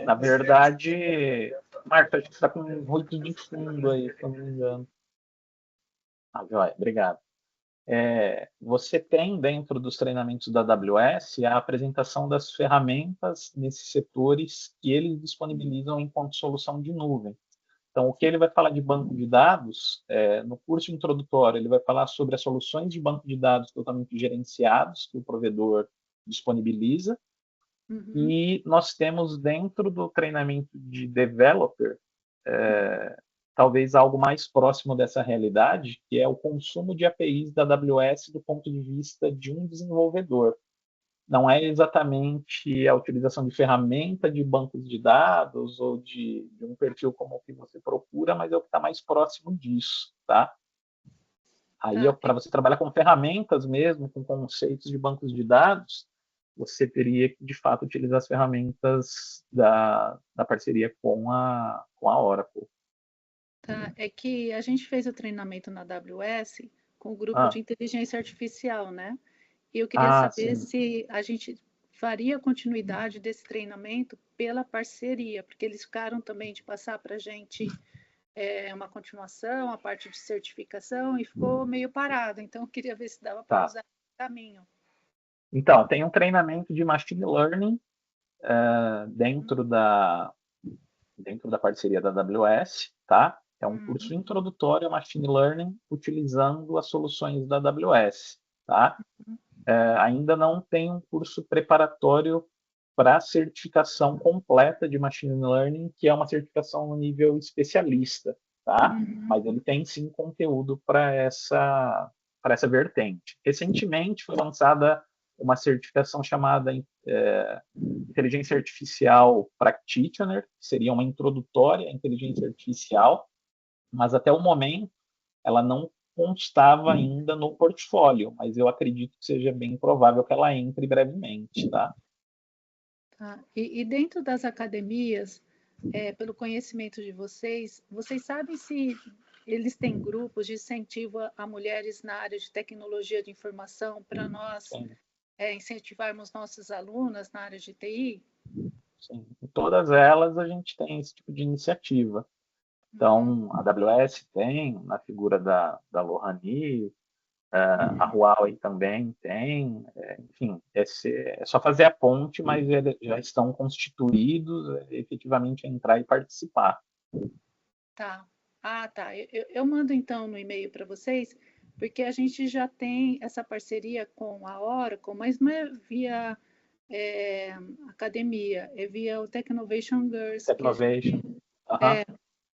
Na verdade, Marta, acho que você está com um ruído de fundo aí, se eu não me engano. Joia, obrigado. Você tem dentro dos treinamentos da AWS a apresentação das ferramentas nesses setores que eles disponibilizam enquanto solução de nuvem. Então, o que ele vai falar de banco de dados, no curso introdutório, ele vai falar sobre as soluções de banco de dados totalmente gerenciados que o provedor disponibiliza. Uhum. E nós temos dentro do treinamento de developer, talvez algo mais próximo dessa realidade, que é o consumo de APIs da AWS do ponto de vista de um desenvolvedor. Não é exatamente a utilização de ferramenta de bancos de dados ou de um perfil como o que você procura, mas é o que está mais próximo disso, tá? Aí, para você trabalhar com ferramentas mesmo, com conceitos de bancos de dados, você teria que, de fato, utilizar as ferramentas da parceria com a Oracle. Tá, é que a gente fez o treinamento na AWS com o grupo de inteligência artificial, né? E eu queria saber se a gente faria continuidade desse treinamento pela parceria, porque eles ficaram também de passar para a gente uma continuação, a parte de certificação, e ficou meio parado. Então, eu queria ver se dava para usar esse caminho. Então, tem um treinamento de Machine Learning dentro da parceria da AWS, tá? É um curso introdutório a Machine Learning utilizando as soluções da AWS, tá? Ainda não tem um curso preparatório para a certificação completa de Machine Learning, que é uma certificação no nível especialista, tá? Mas ele tem sim conteúdo para essa vertente. Recentemente foi lançada uma certificação chamada Inteligência Artificial Practitioner, que seria uma introdutória à inteligência artificial, mas até o momento ela não constava ainda no portfólio, mas eu acredito que seja bem provável que ela entre brevemente, tá? Tá. E dentro das academias, pelo conhecimento de vocês, vocês sabem se eles têm grupos de incentivo a mulheres na área de tecnologia de informação para nós incentivarmos nossas alunas na área de TI? Sim. Em todas elas a gente tem esse tipo de iniciativa. Então, a AWS tem, na figura da Lohani, a Huawei também tem, enfim, é só fazer a ponte, mas eles já estão constituídos, efetivamente entrar e participar. Tá. Ah, tá. Eu mando então no e-mail para vocês, porque a gente já tem essa parceria com a Oracle, mas não é via academia, é via o Technovation Girls. Technovation.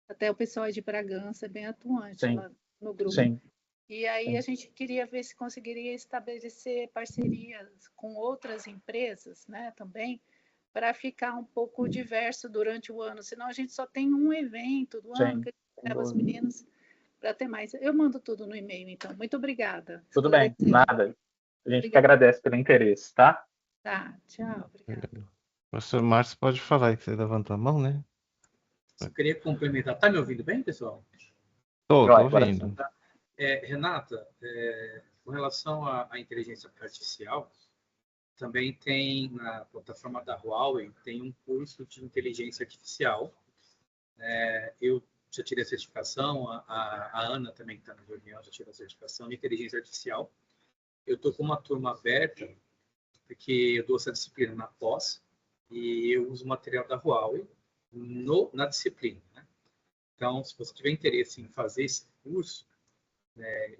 Até o pessoal aí de Bragança é bem atuante Sim. lá no grupo. Sim. E aí a gente queria ver se conseguiria estabelecer parcerias com outras empresas, né, também, para ficar um pouco diverso durante o ano. Senão a gente só tem um evento do ano que a gente leva as meninas para ter mais. Eu mando tudo no e-mail, então. Muito obrigada. Tudo bem, nada. A gente que agradece pelo interesse, tá? Tá, tchau. Obrigada. O professor Márcio pode falar que você levantou a mão, né? Só queria complementar. Tá me ouvindo bem, pessoal? Tô ouvindo. Renata, com relação à inteligência artificial, também tem na plataforma da Huawei, tem um curso de inteligência artificial. Eu já tirei a certificação, a Ana também está na reunião, já tirou a certificação de inteligência artificial. Eu estou com uma turma aberta, porque eu dou essa disciplina na pós, e eu uso material da Huawei na disciplina. Né? Então, se você tiver interesse em fazer esse curso,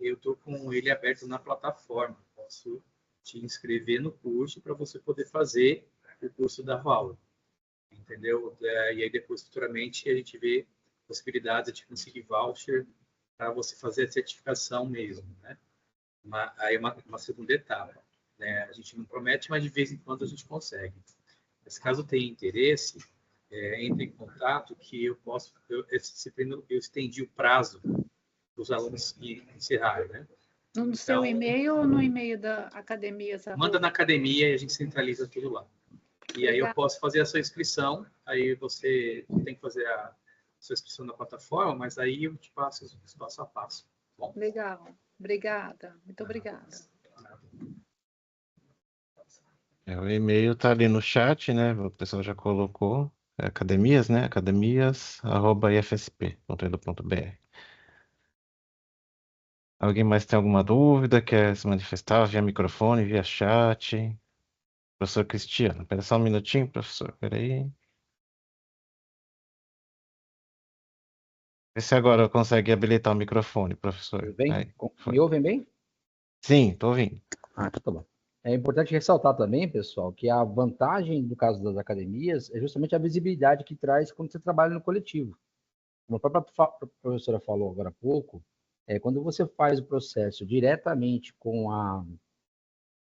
eu estou com ele aberto na plataforma. Posso te inscrever no curso para você poder fazer o curso da Huawei. Entendeu? E aí depois, futuramente, a gente vê possibilidades de conseguir voucher para você fazer a certificação mesmo. Né? Aí é uma segunda etapa. Né? A gente não promete, mas de vez em quando a gente consegue. Mas caso tenha interesse, entre em contato que eu posso... Essa disciplina eu estendi o prazo dos alunos que encerrarem, né? No seu e-mail ou no e-mail da academia? Manda na academia e a gente centraliza tudo lá. E aí eu posso fazer a sua inscrição, aí você tem que fazer a sua inscrição na plataforma, mas aí eu te passo os passo a passo. Bom? Legal. Obrigada. Muito obrigada. O e-mail tá ali no chat, né? O pessoal já colocou. Academias, né? academias@ifsp.edu.br. Alguém mais tem alguma dúvida? Quer se manifestar via microfone, via chat? Professor Cristiano, espera só um minutinho, professor. Espera aí. Vê se agora consegue habilitar o microfone, professor. Me ouvem bem? Sim, estou ouvindo. Então tá bom. É importante ressaltar também, pessoal, que a vantagem do caso das academias é justamente a visibilidade que traz quando você trabalha no coletivo. Como a própria professora falou agora há pouco, quando você faz o processo diretamente com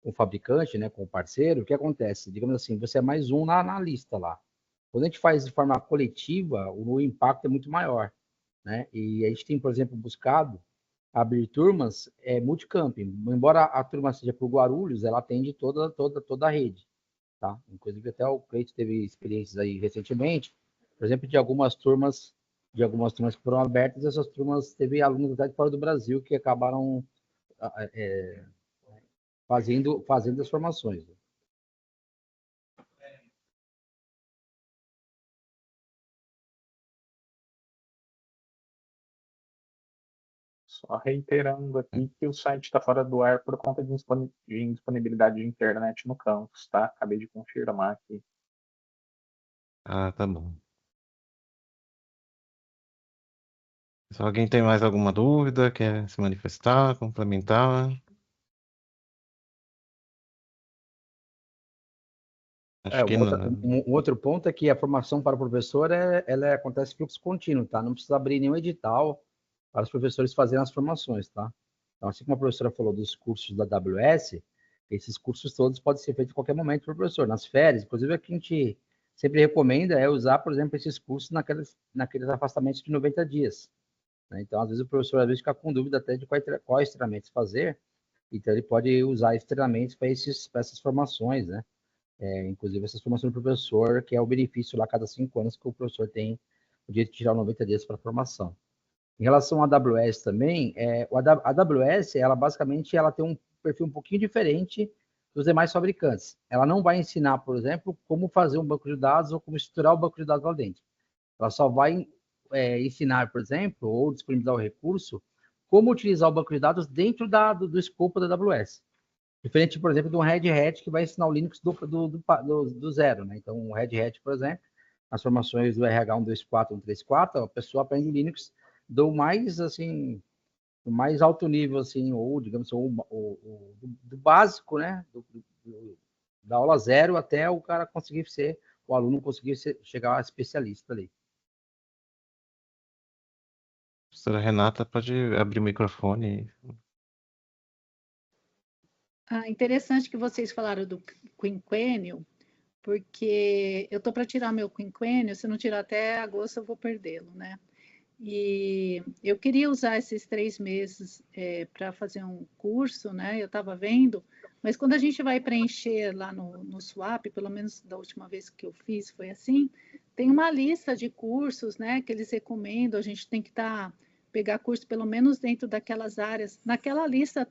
o fabricante, né, com o parceiro, o que acontece? Digamos assim, você é mais um na lista lá. Quando a gente faz de forma coletiva, o impacto é muito maior. Né? E a gente tem, por exemplo, buscado abrir turmas multicamping. Embora a turma seja por Guarulhos, ela atende toda a rede. Tá? Inclusive, até o Cleito teve experiências aí recentemente, por exemplo, de algumas turmas que foram abertas, e essas turmas teve alunos até de fora do Brasil que acabaram fazendo as formações. Só reiterando aqui que o site está fora do ar por conta de indisponibilidade de internet no campus, tá? Acabei de confirmar aqui. Ah, tá bom. Se alguém tem mais alguma dúvida, quer se manifestar, complementar? Acho que não. Um outro ponto é que a formação para o professor ela acontece em fluxo contínuo, tá? Não precisa abrir nenhum edital para os professores fazerem as formações, tá? Então, assim como a professora falou dos cursos da AWS, esses cursos todos podem ser feitos em qualquer momento para o professor, nas férias. Inclusive, o que a gente sempre recomenda é usar, por exemplo, esses cursos naqueles afastamentos de 90 dias. Né? Então, às vezes, o professor às vezes fica com dúvida até de quais treinamentos fazer, então ele pode usar esses treinamentos para essas formações, né? Inclusive essas formações do professor, que é o benefício lá a cada 5 anos que o professor tem o direito de tirar 90 dias para formação. Em relação à AWS também, a AWS, ela basicamente ela tem um perfil um pouquinho diferente dos demais fabricantes. Ela não vai ensinar, por exemplo, como fazer um banco de dados ou como estruturar o banco de dados lá dentro. Ela só vai ensinar, por exemplo, ou disponibilizar o recurso, como utilizar o banco de dados dentro do escopo da AWS. Diferente, por exemplo, de um Red Hat que vai ensinar o Linux do zero, né? Então, o Red Hat, por exemplo, as formações do RH 124, 134, a pessoa aprende Linux do mais, assim, do mais alto nível, assim, ou, digamos, do básico, né? Da aula zero até o cara conseguir ser, o aluno conseguir chegar a especialista ali. A professora Renata pode abrir o microfone. Interessante que vocês falaram do quinquênio, porque eu estou para tirar meu quinquênio, se não tirar até agosto eu vou perdê-lo, né? E eu queria usar esses 3 meses para fazer um curso, né? Eu estava vendo, mas quando a gente vai preencher lá no SWAP, pelo menos da última vez que eu fiz foi assim, tem uma lista de cursos, né? Que eles recomendam, a gente tem que pegar curso pelo menos dentro daquelas áreas. Naquela lista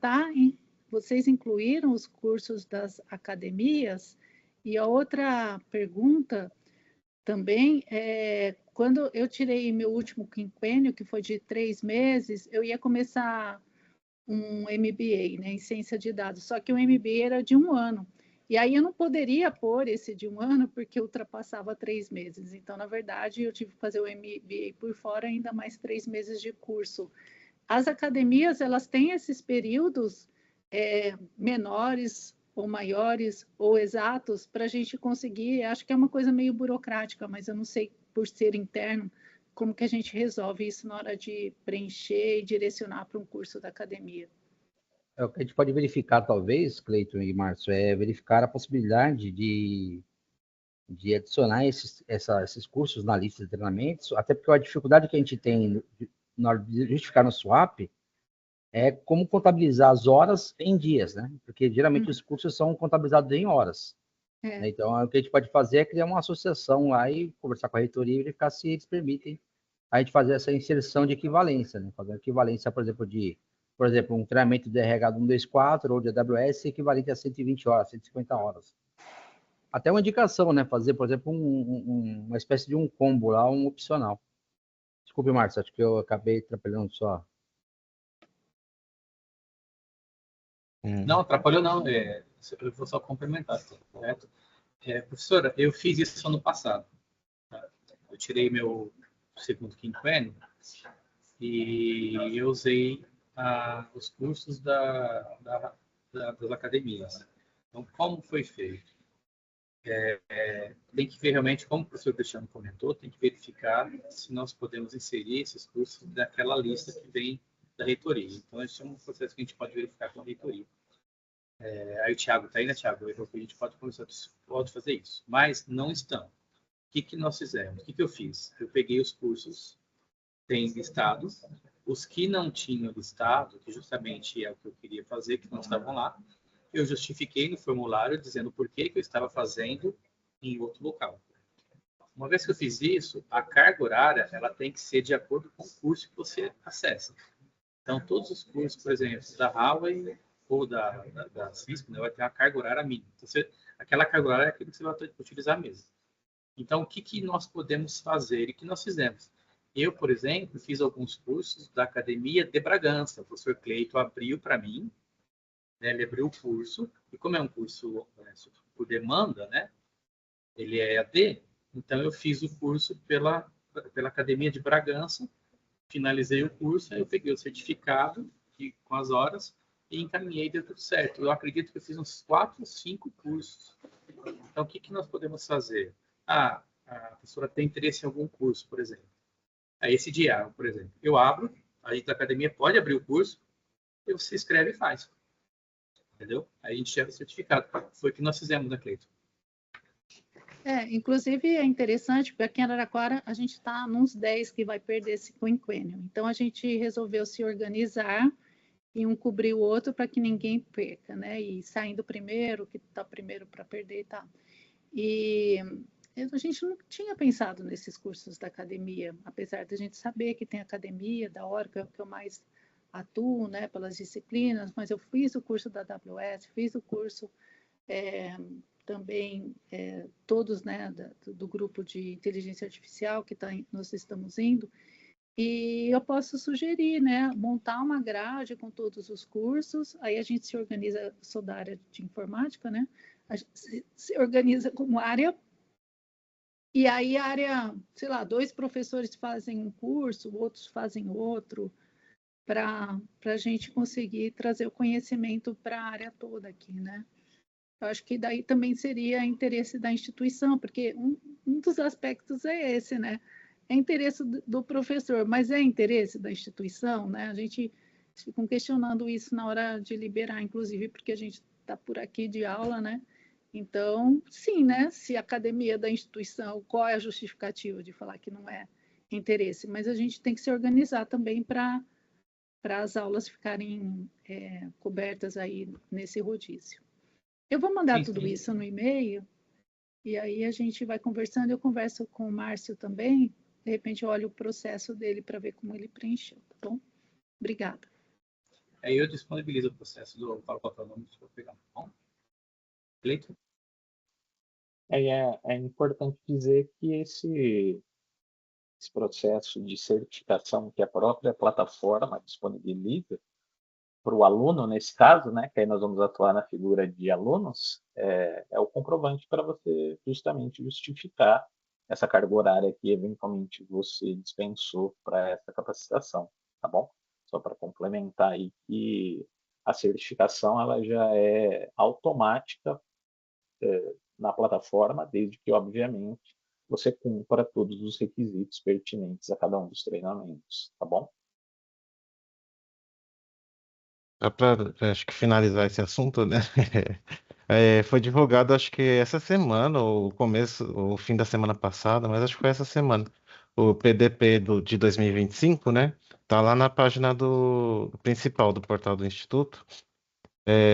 vocês incluíram os cursos das academias? E a outra pergunta também quando eu tirei meu último quinquênio, que foi de 3 meses, eu ia começar um MBA, né, em ciência de dados, só que o MBA era de 1 ano. E aí eu não poderia pôr esse de 1 ano porque ultrapassava 3 meses. Então, na verdade, eu tive que fazer o MBA por fora, ainda mais 3 meses de curso. As academias, elas têm esses períodos menores ou maiores ou exatos para a gente conseguir, acho que é uma coisa meio burocrática, mas eu não sei, por ser interno, como que a gente resolve isso na hora de preencher e direcionar para um curso da academia. O que a gente pode verificar, talvez, Cleiton e Márcio, é verificar a possibilidade de adicionar esses cursos na lista de treinamentos, até porque a dificuldade que a gente tem na hora de justificar no SWAP é como contabilizar as horas em dias, né? Porque geralmente os cursos são contabilizados em horas. Então, o que a gente pode fazer é criar uma associação lá e conversar com a reitoria e verificar se eles permitem a gente fazer essa inserção de equivalência, né? Fazer equivalência, por exemplo, um treinamento de RH do 124 ou de AWS equivalente a 120 horas, 150 horas. Até uma indicação, né? Fazer, por exemplo, uma espécie de um combo lá, um opcional. Desculpe, Márcio, acho que eu acabei atrapalhando só. Não, atrapalhou não. Eu vou só complementar, correto? Professora, eu fiz isso ano passado. Tá? Eu tirei meu segundo quinquênio e eu usei os cursos das academias. Então, como foi feito? Tem que ver realmente, como o professor Cristiano comentou, tem que verificar se nós podemos inserir esses cursos naquela lista que vem da reitoria. Então, esse é um processo que a gente pode verificar com a reitoria. Aí o Thiago está aí, né, Thiago? A gente pode fazer isso. Mas não estão. O que nós fizemos? O que eu fiz? Eu peguei os cursos, tem listado, os que não tinham listado, que justamente é o que eu queria fazer, que não estavam lá, eu justifiquei no formulário dizendo por que eu estava fazendo em outro local. Uma vez que eu fiz isso, a carga horária ela tem que ser de acordo com o curso que você acessa. Então, todos os cursos, por exemplo, da Huawei ou da Cisco, né, vai ter uma carga horária mínima. Então, aquela carga horária é aquilo que você vai utilizar mesmo. Então, o que nós podemos fazer e o que nós fizemos? Eu, por exemplo, fiz alguns cursos da Academia de Bragança. O professor Cleiton abriu para mim, né, ele abriu o curso, e como é um curso por demanda, né, ele é EAD, então eu fiz o curso pela Academia de Bragança, finalizei o curso, aí eu peguei o certificado com as horas e encaminhei, deu tudo certo. Eu acredito que eu fiz uns 4 ou 5 cursos Então, o que nós podemos fazer? A professora tem interesse em algum curso, por exemplo. Esse dia, por exemplo, eu abro, a gente da academia pode abrir o curso, e você escreve e faz. Entendeu? Aí a gente chega o certificado. Foi o que nós fizemos, né, Cleiton? Inclusive é interessante, porque aqui em Araraquara a gente está nos 10 que vai perder esse quinquênio. Então a gente resolveu se organizar e um cobrir o outro para que ninguém perca, né? E saindo primeiro, que está primeiro para perder e tal. E a gente não tinha pensado nesses cursos da academia, apesar de a gente saber que tem academia, da hora que eu mais atuo, né, pelas disciplinas, mas eu fiz o curso da AWS, fiz o curso também todos, né, do grupo de inteligência artificial que nós estamos indo, e eu posso sugerir, né, montar uma grade com todos os cursos, aí a gente se organiza, sou da área de informática, né, a gente se organiza como área, e aí a área, sei lá, 2 professores fazem um curso, outros fazem outro, para a gente conseguir trazer o conhecimento para a área toda aqui, né? Eu acho que daí também seria interesse da instituição, porque um dos aspectos é esse, né? É interesse do professor, mas é interesse da instituição, né? A gente fica questionando isso na hora de liberar, inclusive, porque a gente está por aqui de aula, né? Então, sim, né? Se a academia da instituição, qual é a justificativa de falar que não é interesse? Mas a gente tem que se organizar também para as aulas ficarem cobertas aí nesse rodízio. Eu vou mandar tudo isso no e-mail e aí a gente vai conversando. Eu converso com o Márcio também. De repente eu olho o processo dele para ver como ele preencheu, tá bom? Obrigada. Aí eu disponibilizo o processo do nome para pegar, tá bom? Cleiton? É importante dizer que esse processo de certificação que a própria plataforma disponibiliza para o aluno, nesse caso, né, que aí nós vamos atuar na figura de alunos, é o comprovante para você justamente justificar essa carga horária que eventualmente você dispensou para essa capacitação, tá bom? Só para complementar aí que a certificação ela já é automática na plataforma, desde que, obviamente, você cumpra todos os requisitos pertinentes a cada um dos treinamentos, tá bom? Só para, acho que finalizar esse assunto, né? Foi divulgado, acho que essa semana, ou começo, ou fim da semana passada, mas acho que foi essa semana, o PDP de 2025, né? Tá lá na página principal do portal do Instituto.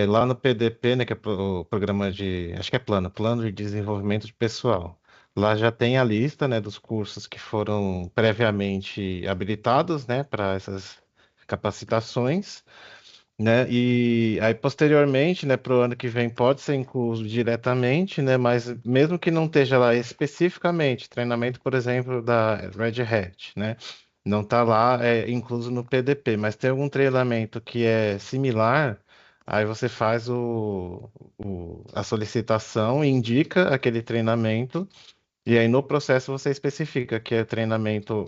Lá no PDP, né, que é o programa acho que é Plano de Desenvolvimento de Pessoal. Lá já tem a lista, né, dos cursos que foram previamente habilitados, né, para essas capacitações, né, e aí posteriormente, né, para o ano que vem pode ser incluso diretamente, né, mas mesmo que não esteja lá especificamente, treinamento, por exemplo, da Red Hat, né, não está lá incluso no PDP, mas tem algum treinamento que é similar, aí você faz a solicitação, indica aquele treinamento, e aí no processo você especifica que é treinamento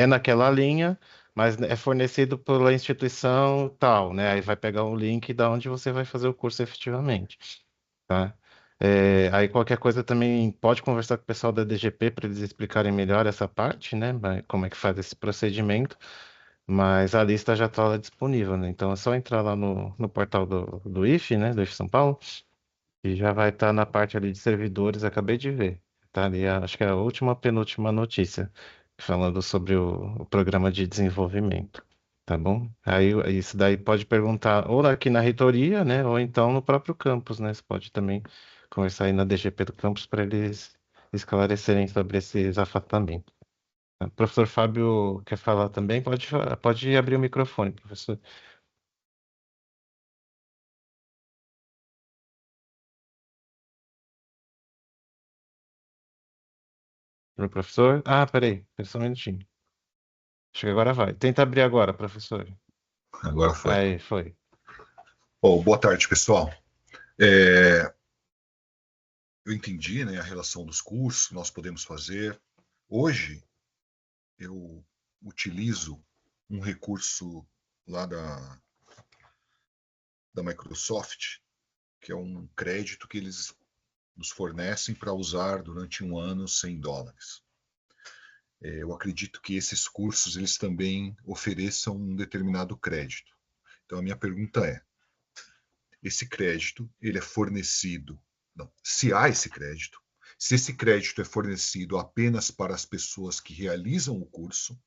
naquela linha, mas é fornecido pela instituição tal, né? Aí vai pegar o link da onde você vai fazer o curso efetivamente, tá? Aí qualquer coisa também pode conversar com o pessoal da DGP para eles explicarem melhor essa parte, né? Como é que faz esse procedimento, mas a lista já está lá disponível, né? Então é só entrar lá no portal do IFE, né? Do IFE São Paulo, e já vai estar na parte ali de servidores, acabei de ver. Tá ali, acho que é a última, penúltima notícia, falando sobre o programa de desenvolvimento, tá bom? Aí isso daí pode perguntar ou aqui na reitoria, né? Ou então no próprio campus, né? Você pode também conversar aí na DGP do campus para eles esclarecerem sobre esse afatamento. O professor Fábio quer falar também? Pode abrir o microfone, professor. Pro professor? Ah, peraí, só um minutinho. Acho que agora vai. Tenta abrir agora, professor. Agora foi. Aí, foi. Bom, boa tarde, pessoal. Eu entendi, né, a relação dos cursos que nós podemos fazer. Hoje, eu utilizo um recurso lá da Microsoft, que é um crédito que eles nos fornecem para usar durante um ano $100. Eu acredito que esses cursos eles também ofereçam um determinado crédito. Então a minha pergunta é: esse crédito ele é fornecido? Não, se há esse crédito, se esse crédito é fornecido apenas para as pessoas que realizam o curso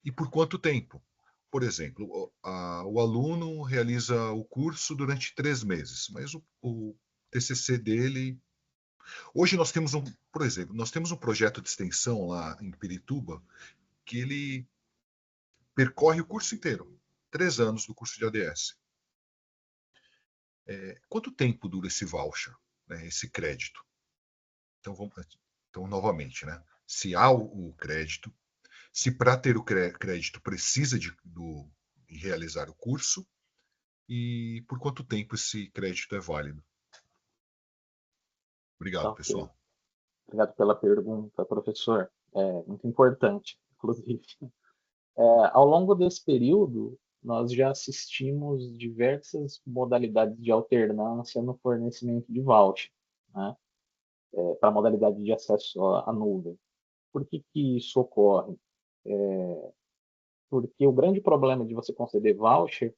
e por quanto tempo? Por exemplo, o aluno realiza o curso durante 3 meses, mas o TCC dele... Hoje nós temos por exemplo, nós temos um projeto de extensão lá em Pirituba que ele percorre o curso inteiro, 3 anos do curso de ADS. Quanto tempo dura esse voucher, né, esse crédito? Então, novamente, né? Se há o crédito, se para ter o crédito precisa de realizar o curso, e por quanto tempo esse crédito é válido. Obrigado, Ok. pessoal. Obrigado pela pergunta, professor. Muito importante, inclusive. Ao longo desse período, nós já assistimos diversas modalidades de alternância no fornecimento de voucher, né? Para a modalidade de acesso à nuvem. Por que isso ocorre? Porque o grande problema de você conceder voucher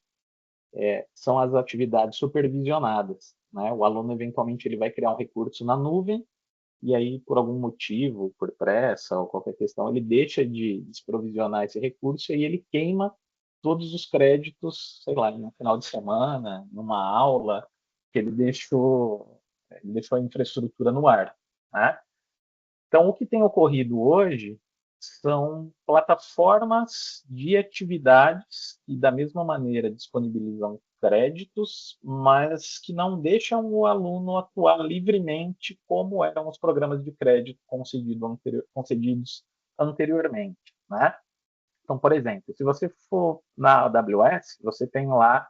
são as atividades supervisionadas, né? O aluno, eventualmente, ele vai criar um recurso na nuvem e aí, por algum motivo, por pressa ou qualquer questão, ele deixa de desprovisionar esse recurso e ele queima todos os créditos, sei lá, em um final de semana, numa aula, que ele deixou a infraestrutura no ar, né? Então, o que tem ocorrido hoje são plataformas de atividades que, da mesma maneira, disponibilizam créditos, mas que não deixam o aluno atuar livremente como eram os programas de crédito concedidos anteriormente, né? Então, por exemplo, se você for na AWS, você tem lá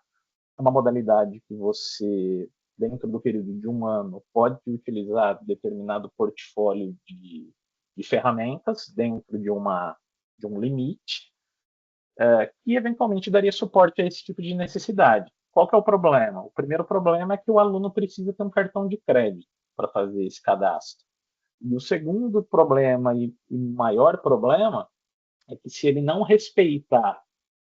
uma modalidade que você, dentro do período de um ano, pode utilizar determinado portfólio de ferramentas dentro de um limite, que eventualmente daria suporte a esse tipo de necessidade. Qual que é o problema? O primeiro problema é que o aluno precisa ter um cartão de crédito para fazer esse cadastro. E o segundo problema e maior problema é que se ele não respeitar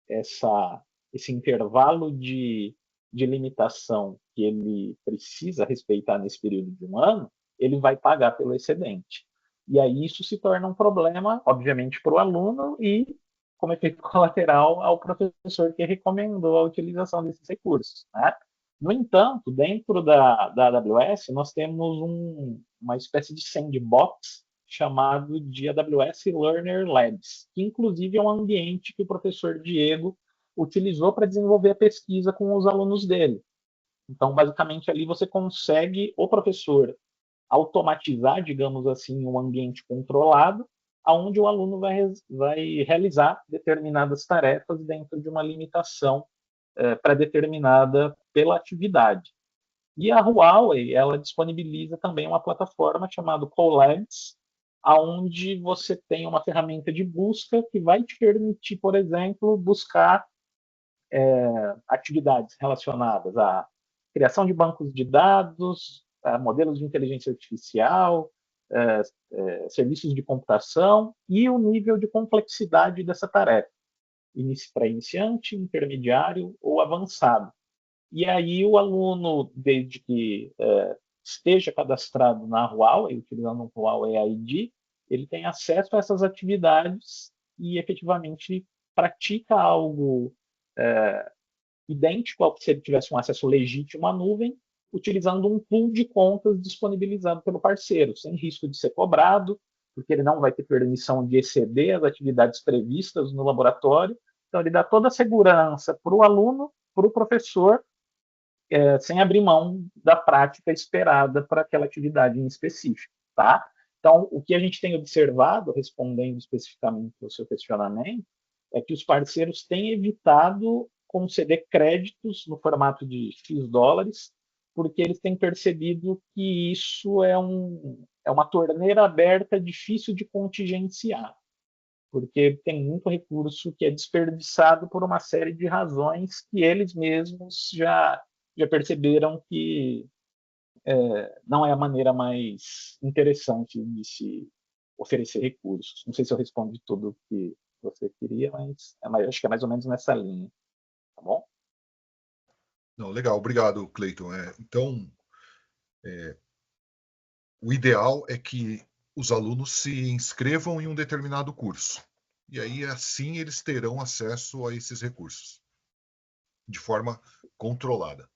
esse intervalo de limitação que ele precisa respeitar nesse período de um ano, ele vai pagar pelo excedente. E aí isso se torna um problema, obviamente, para o aluno e, como efeito colateral, ao professor que recomendou a utilização desses recursos, né? No entanto, dentro da AWS, nós temos uma espécie de sandbox chamado de AWS Learner Labs, que inclusive é um ambiente que o professor Diego utilizou para desenvolver a pesquisa com os alunos dele. Então, basicamente, ali você consegue, o professor, automatizar, digamos assim, um ambiente controlado, onde o aluno vai realizar determinadas tarefas dentro de uma limitação pré-determinada pela atividade. E a Huawei, ela disponibiliza também uma plataforma chamada Colabs, onde você tem uma ferramenta de busca que vai te permitir, por exemplo, buscar atividades relacionadas à criação de bancos de dados, modelos de inteligência artificial, serviços de computação e o nível de complexidade dessa tarefa, para iniciante, intermediário ou avançado. E aí o aluno, desde que esteja cadastrado na Huawei, utilizando um Huawei ID, ele tem acesso a essas atividades e efetivamente pratica algo idêntico ao que se ele tivesse um acesso legítimo à nuvem, utilizando um pool de contas disponibilizado pelo parceiro, sem risco de ser cobrado, porque ele não vai ter permissão de exceder as atividades previstas no laboratório. Então, ele dá toda a segurança para o aluno, para o professor, sem abrir mão da prática esperada para aquela atividade em específico, tá? Então, o que a gente tem observado, respondendo especificamente ao seu questionamento, é que os parceiros têm evitado conceder créditos no formato de X dólares, porque eles têm percebido que isso é uma torneira aberta difícil de contingenciar, porque tem muito recurso que é desperdiçado por uma série de razões que eles mesmos já perceberam que não é a maneira mais interessante de se oferecer recursos. Não sei se eu respondi tudo o que você queria, mas acho que é mais ou menos nessa linha. Tá bom? Não, legal, obrigado, Cleiton. Então, o ideal é que os alunos se inscrevam em um determinado curso. E aí, assim, eles terão acesso a esses recursos, de forma controlada.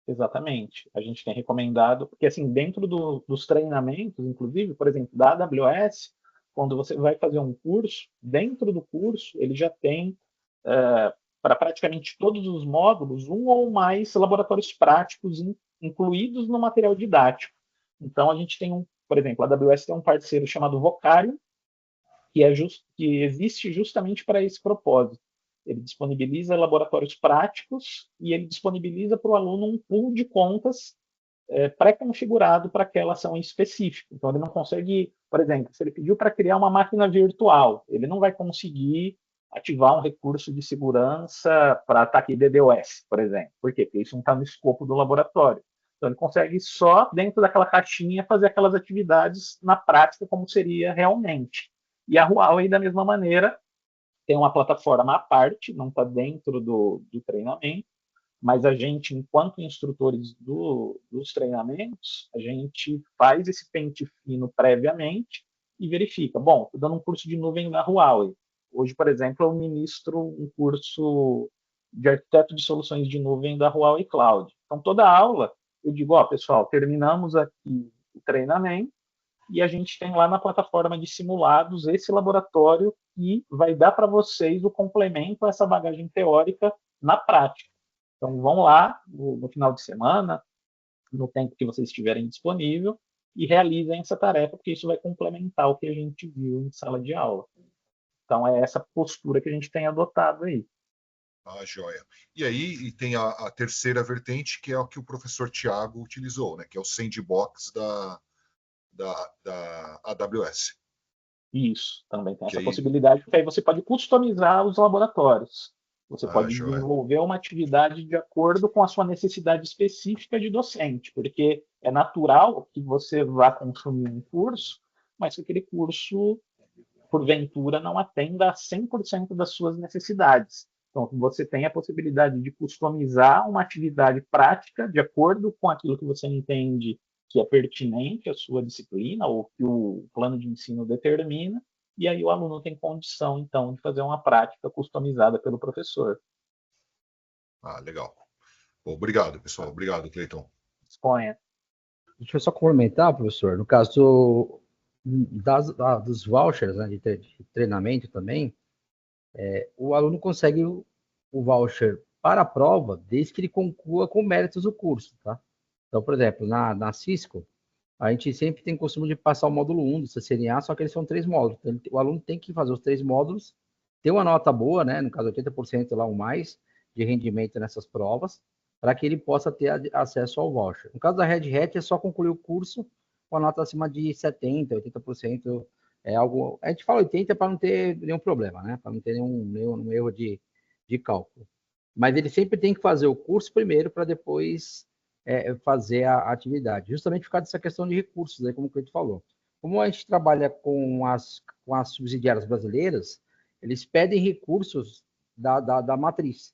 Exatamente. A gente tem recomendado, porque assim, dentro dos treinamentos, inclusive, por exemplo, da AWS, quando você vai fazer um curso, dentro do curso, ele já tem, para praticamente todos os módulos, um ou mais laboratórios práticos incluídos no material didático. Então, a gente tem, por exemplo, a AWS tem um parceiro chamado Vocarium, que existe justamente para esse propósito. Ele disponibiliza laboratórios práticos e ele disponibiliza para o aluno um pool de contas pré-configurado para aquela ação específica. Então, ele não consegue, por exemplo, se ele pediu para criar uma máquina virtual, ele não vai conseguir ativar um recurso de segurança para ataque DDoS, por exemplo. Por quê? Porque isso não está no escopo do laboratório. Então, ele consegue só, dentro daquela caixinha, fazer aquelas atividades na prática como seria realmente. E a Huawei, da mesma maneira, tem uma plataforma à parte, não está dentro do treinamento, mas a gente, enquanto instrutores dos treinamentos, a gente faz esse pente fino previamente e verifica. Bom, estou dando um curso de nuvem da Huawei. Hoje, por exemplo, eu ministro um curso de arquiteto de soluções de nuvem da Huawei Cloud. Então, toda aula, eu digo, pessoal, terminamos aqui o treinamento, e a gente tem lá na plataforma de simulados esse laboratório que vai dar para vocês o complemento a essa bagagem teórica na prática. Então, vão lá no final de semana, no tempo que vocês estiverem disponível, e realizem essa tarefa, porque isso vai complementar o que a gente viu em sala de aula. Então, é essa postura que a gente tem adotado aí. Joia. E aí tem a terceira vertente, que é o que o professor Tiago utilizou, né? Que é o sandbox da AWS. Isso, também tem essa possibilidade, porque aí você pode customizar os laboratórios. Você pode desenvolver uma atividade de acordo com a sua necessidade específica de docente, porque é natural que você vá consumir um curso, mas que aquele curso, porventura, não atenda a 100% das suas necessidades. Então, você tem a possibilidade de customizar uma atividade prática de acordo com aquilo que você entende que é pertinente à sua disciplina ou que o plano de ensino determina, e aí o aluno tem condição, então, de fazer uma prática customizada pelo professor. Legal. Bom, obrigado, pessoal. Obrigado, Cleiton. Disponha. Deixa eu só complementar, professor. No caso dos vouchers, né, de treinamento também, o aluno consegue o voucher para a prova desde que ele conclua com méritos o curso, tá? Então, por exemplo, na Cisco, a gente sempre tem o costume de passar o módulo 1 do CCNA, só que eles são 3 módulos. Então, o aluno tem que fazer os 3 módulos, ter uma nota boa, né, no caso 80% lá ou mais de rendimento nessas provas, para que ele possa ter acesso ao voucher. No caso da Red Hat, é só concluir o curso com a nota acima de 70%, 80%. É algo, a gente fala 80% para não ter nenhum problema, né, para não ter nenhum erro de cálculo. Mas ele sempre tem que fazer o curso primeiro para depois fazer a atividade. Justamente por causa dessa questão de recursos, aí, como o Cleiton falou. Como a gente trabalha com as subsidiárias brasileiras, eles pedem recursos da matriz.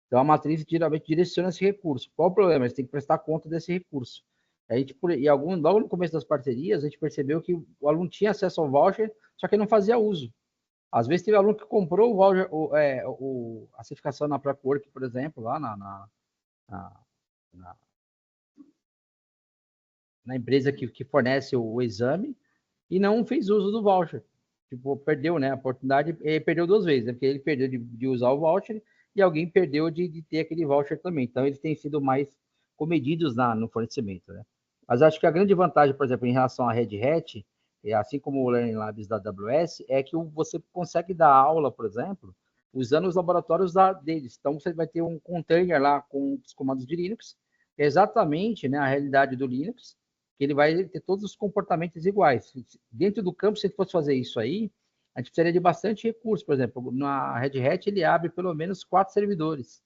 Então, a matriz geralmente direciona esse recurso. Qual o problema? Eles têm que prestar conta desse recurso. Logo no começo das parcerias, a gente percebeu que o aluno tinha acesso ao voucher, só que não fazia uso. Às vezes teve aluno que comprou o voucher, a certificação na Prepwork, por exemplo, lá na empresa que fornece o exame e não fez uso do voucher. Tipo, perdeu, né, a oportunidade, e perdeu 2 vezes, né, porque ele perdeu de usar o voucher e alguém perdeu de ter aquele voucher também. Então, eles têm sido mais comedidos no fornecimento, né. Mas acho que a grande vantagem, por exemplo, em relação à Red Hat, assim como o Learning Labs da AWS, é que você consegue dar aula, por exemplo, usando os laboratórios deles. Então, você vai ter um container lá com os comandos de Linux, que é exatamente, né, a realidade do Linux, que ele vai ter todos os comportamentos iguais. Dentro do campo, se ele fosse fazer isso aí, a gente precisaria de bastante recurso. Por exemplo, na Red Hat, ele abre pelo menos 4 servidores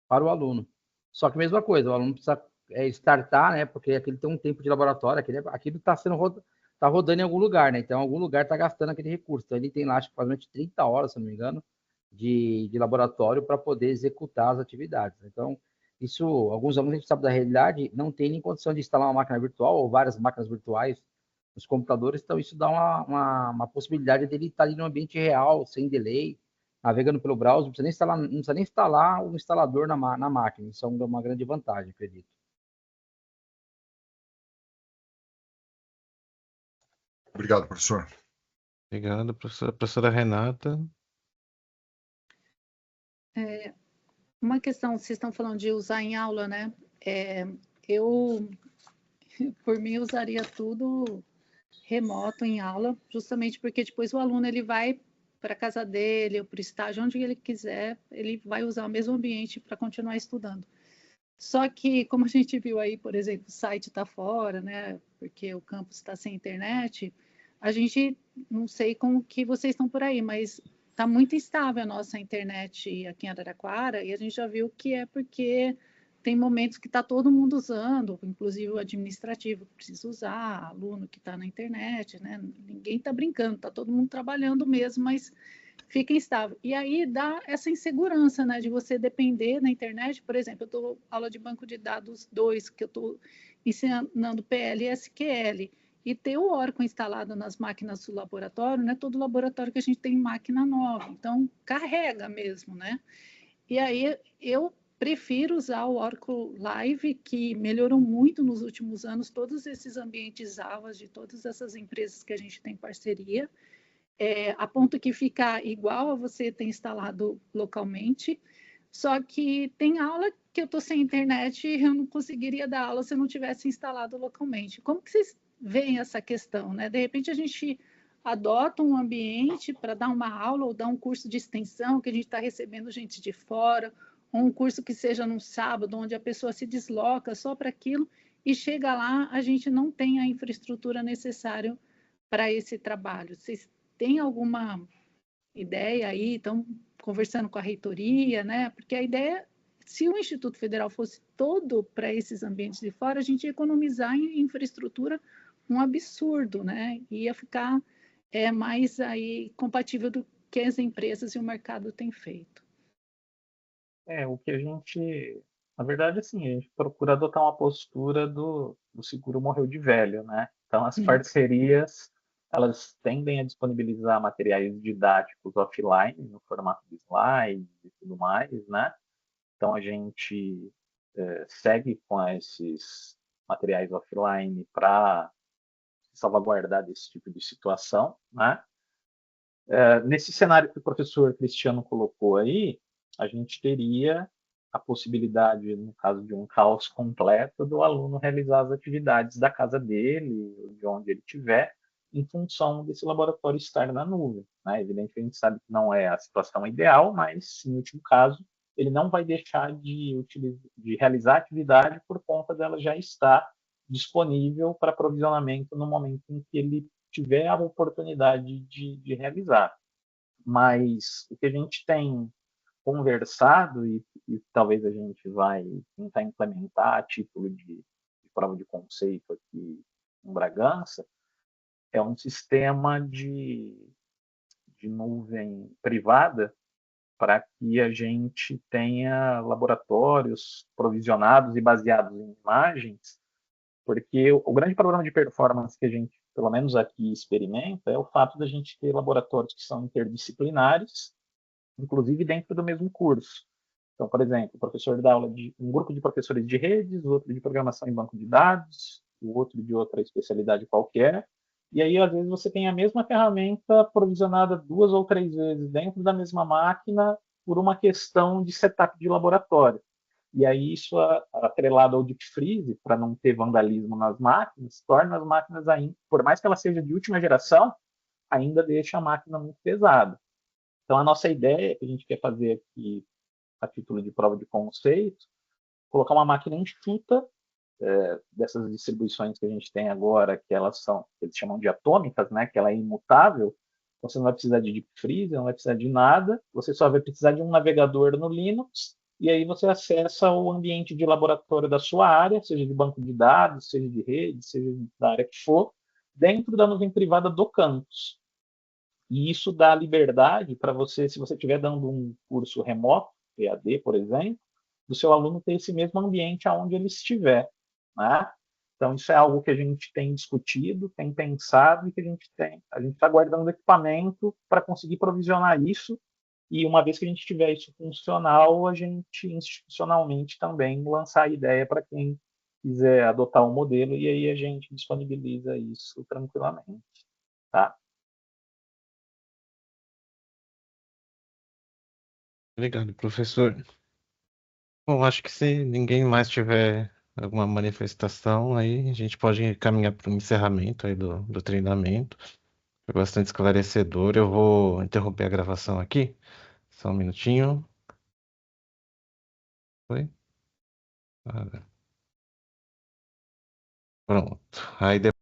para o aluno. Só que mesma coisa, o aluno precisa startar, né? Porque aquele tem um tempo de laboratório, aquilo está tá rodando em algum lugar, né? Então, algum lugar está gastando aquele recurso. Então, ele tem lá, acho que praticamente 30 horas, se não me engano, de laboratório para poder executar as atividades. Então, isso, alguns alunos, a gente sabe da realidade, não tem nem condição de instalar uma máquina virtual ou várias máquinas virtuais nos computadores, então isso dá uma possibilidade dele estar ali no ambiente real, sem delay, navegando pelo browser, não precisa nem instalar o instalador na máquina. Isso é uma grande vantagem, acredito. Obrigado, professor. Obrigado, professora. Professora Renata. Uma questão, vocês estão falando de usar em aula, né? Eu, por mim, usaria tudo remoto em aula, justamente porque depois o aluno ele vai para a casa dele ou para o estágio, onde ele quiser, ele vai usar o mesmo ambiente para continuar estudando. Só que, como a gente viu aí, por exemplo, o site está fora, né? Porque o campus está sem internet, a gente não sei como que vocês estão por aí, mas está muito instável a nossa internet aqui em Araraquara, e a gente já viu que é porque tem momentos que está todo mundo usando, inclusive o administrativo precisa usar, aluno que está na internet, né? Ninguém está brincando, está todo mundo trabalhando mesmo, mas fica instável. E aí dá essa insegurança, né, de você depender da internet. Por exemplo, eu estou aula de banco de dados 2, que eu estou ensinando PL e SQL, e ter o Oracle instalado nas máquinas do laboratório, não é todo laboratório que a gente tem máquina nova, então carrega mesmo, né? E aí eu prefiro usar o Oracle Live, que melhorou muito nos últimos anos, todos esses ambientes AVAs de todas essas empresas que a gente tem parceria, a ponto que fica igual a você ter instalado localmente, só que tem aula que eu estou sem internet e eu não conseguiria dar aula se eu não tivesse instalado localmente. Como que vocês veem essa questão, né? De repente a gente adota um ambiente para dar uma aula ou dar um curso de extensão que a gente está recebendo gente de fora, ou um curso que seja num sábado, onde a pessoa se desloca só para aquilo e chega lá, a gente não tem a infraestrutura necessária para esse trabalho. Vocês têm alguma ideia aí? Estão conversando com a reitoria, né? Porque a ideia, se o Instituto Federal fosse todo para esses ambientes de fora, a gente ia economizar em infraestrutura um absurdo, né? Ia ficar mais aí compatível do que as empresas e o mercado têm feito. O que a gente, na verdade, assim, a gente procura adotar uma postura do seguro morreu de velho, né? Então, as parcerias, elas tendem a disponibilizar materiais didáticos offline, no formato de slides e tudo mais, né? Então, a gente segue com esses materiais offline para salvaguardar desse tipo de situação, né? Nesse cenário que o professor Cristiano colocou aí, a gente teria a possibilidade, no caso de um caos completo, do aluno realizar as atividades da casa dele, de onde ele estiver, em função desse laboratório estar na nuvem, né? Evidentemente, a gente sabe que não é a situação ideal, mas, em último caso, ele não vai deixar de realizar a atividade por conta dela já estar disponível para provisionamento no momento em que ele tiver a oportunidade de realizar. Mas o que a gente tem conversado e talvez a gente vai tentar implementar a título de prova de conceito aqui em Bragança é um sistema de nuvem privada para que a gente tenha laboratórios provisionados e baseados em imagens, porque o grande problema de performance que a gente, pelo menos aqui, experimenta é o fato da gente ter laboratórios que são interdisciplinares, inclusive dentro do mesmo curso. Então, por exemplo, o professor dá aula de um grupo de professores de redes, o outro de programação em banco de dados, o outro de outra especialidade qualquer, e aí, às vezes, você tem a mesma ferramenta provisionada 2 ou 3 vezes dentro da mesma máquina por uma questão de setup de laboratório. E aí isso, atrelado ao deep freeze, para não ter vandalismo nas máquinas, torna as máquinas ainda, por mais que ela seja de última geração, ainda deixa a máquina muito pesada. Então, a nossa ideia que a gente quer fazer aqui, a título de prova de conceito, colocar uma máquina enxuta, dessas distribuições que a gente tem agora, que elas são, que eles chamam de atômicas, né, que ela é imutável. Você não vai precisar de deep freeze, não vai precisar de nada, você só vai precisar de um navegador no Linux e aí você acessa o ambiente de laboratório da sua área, seja de banco de dados, seja de rede, seja da área que for, dentro da nuvem privada do campus. E isso dá liberdade para você, se você estiver dando um curso remoto, EAD, por exemplo, do seu aluno ter esse mesmo ambiente aonde ele estiver, né? Então, isso é algo que a gente tem discutido, tem pensado e que a gente está guardando equipamento para conseguir provisionar isso. E uma vez que a gente tiver isso funcional, a gente institucionalmente também lançar a ideia para quem quiser adotar o modelo e aí a gente disponibiliza isso tranquilamente, tá? Obrigado, professor. Bom, acho que se ninguém mais tiver alguma manifestação, aí a gente pode caminhar para o encerramento aí do treinamento. Foi bastante esclarecedor. Eu vou interromper a gravação aqui. Só um minutinho. Foi? Ah, pronto. Aí depois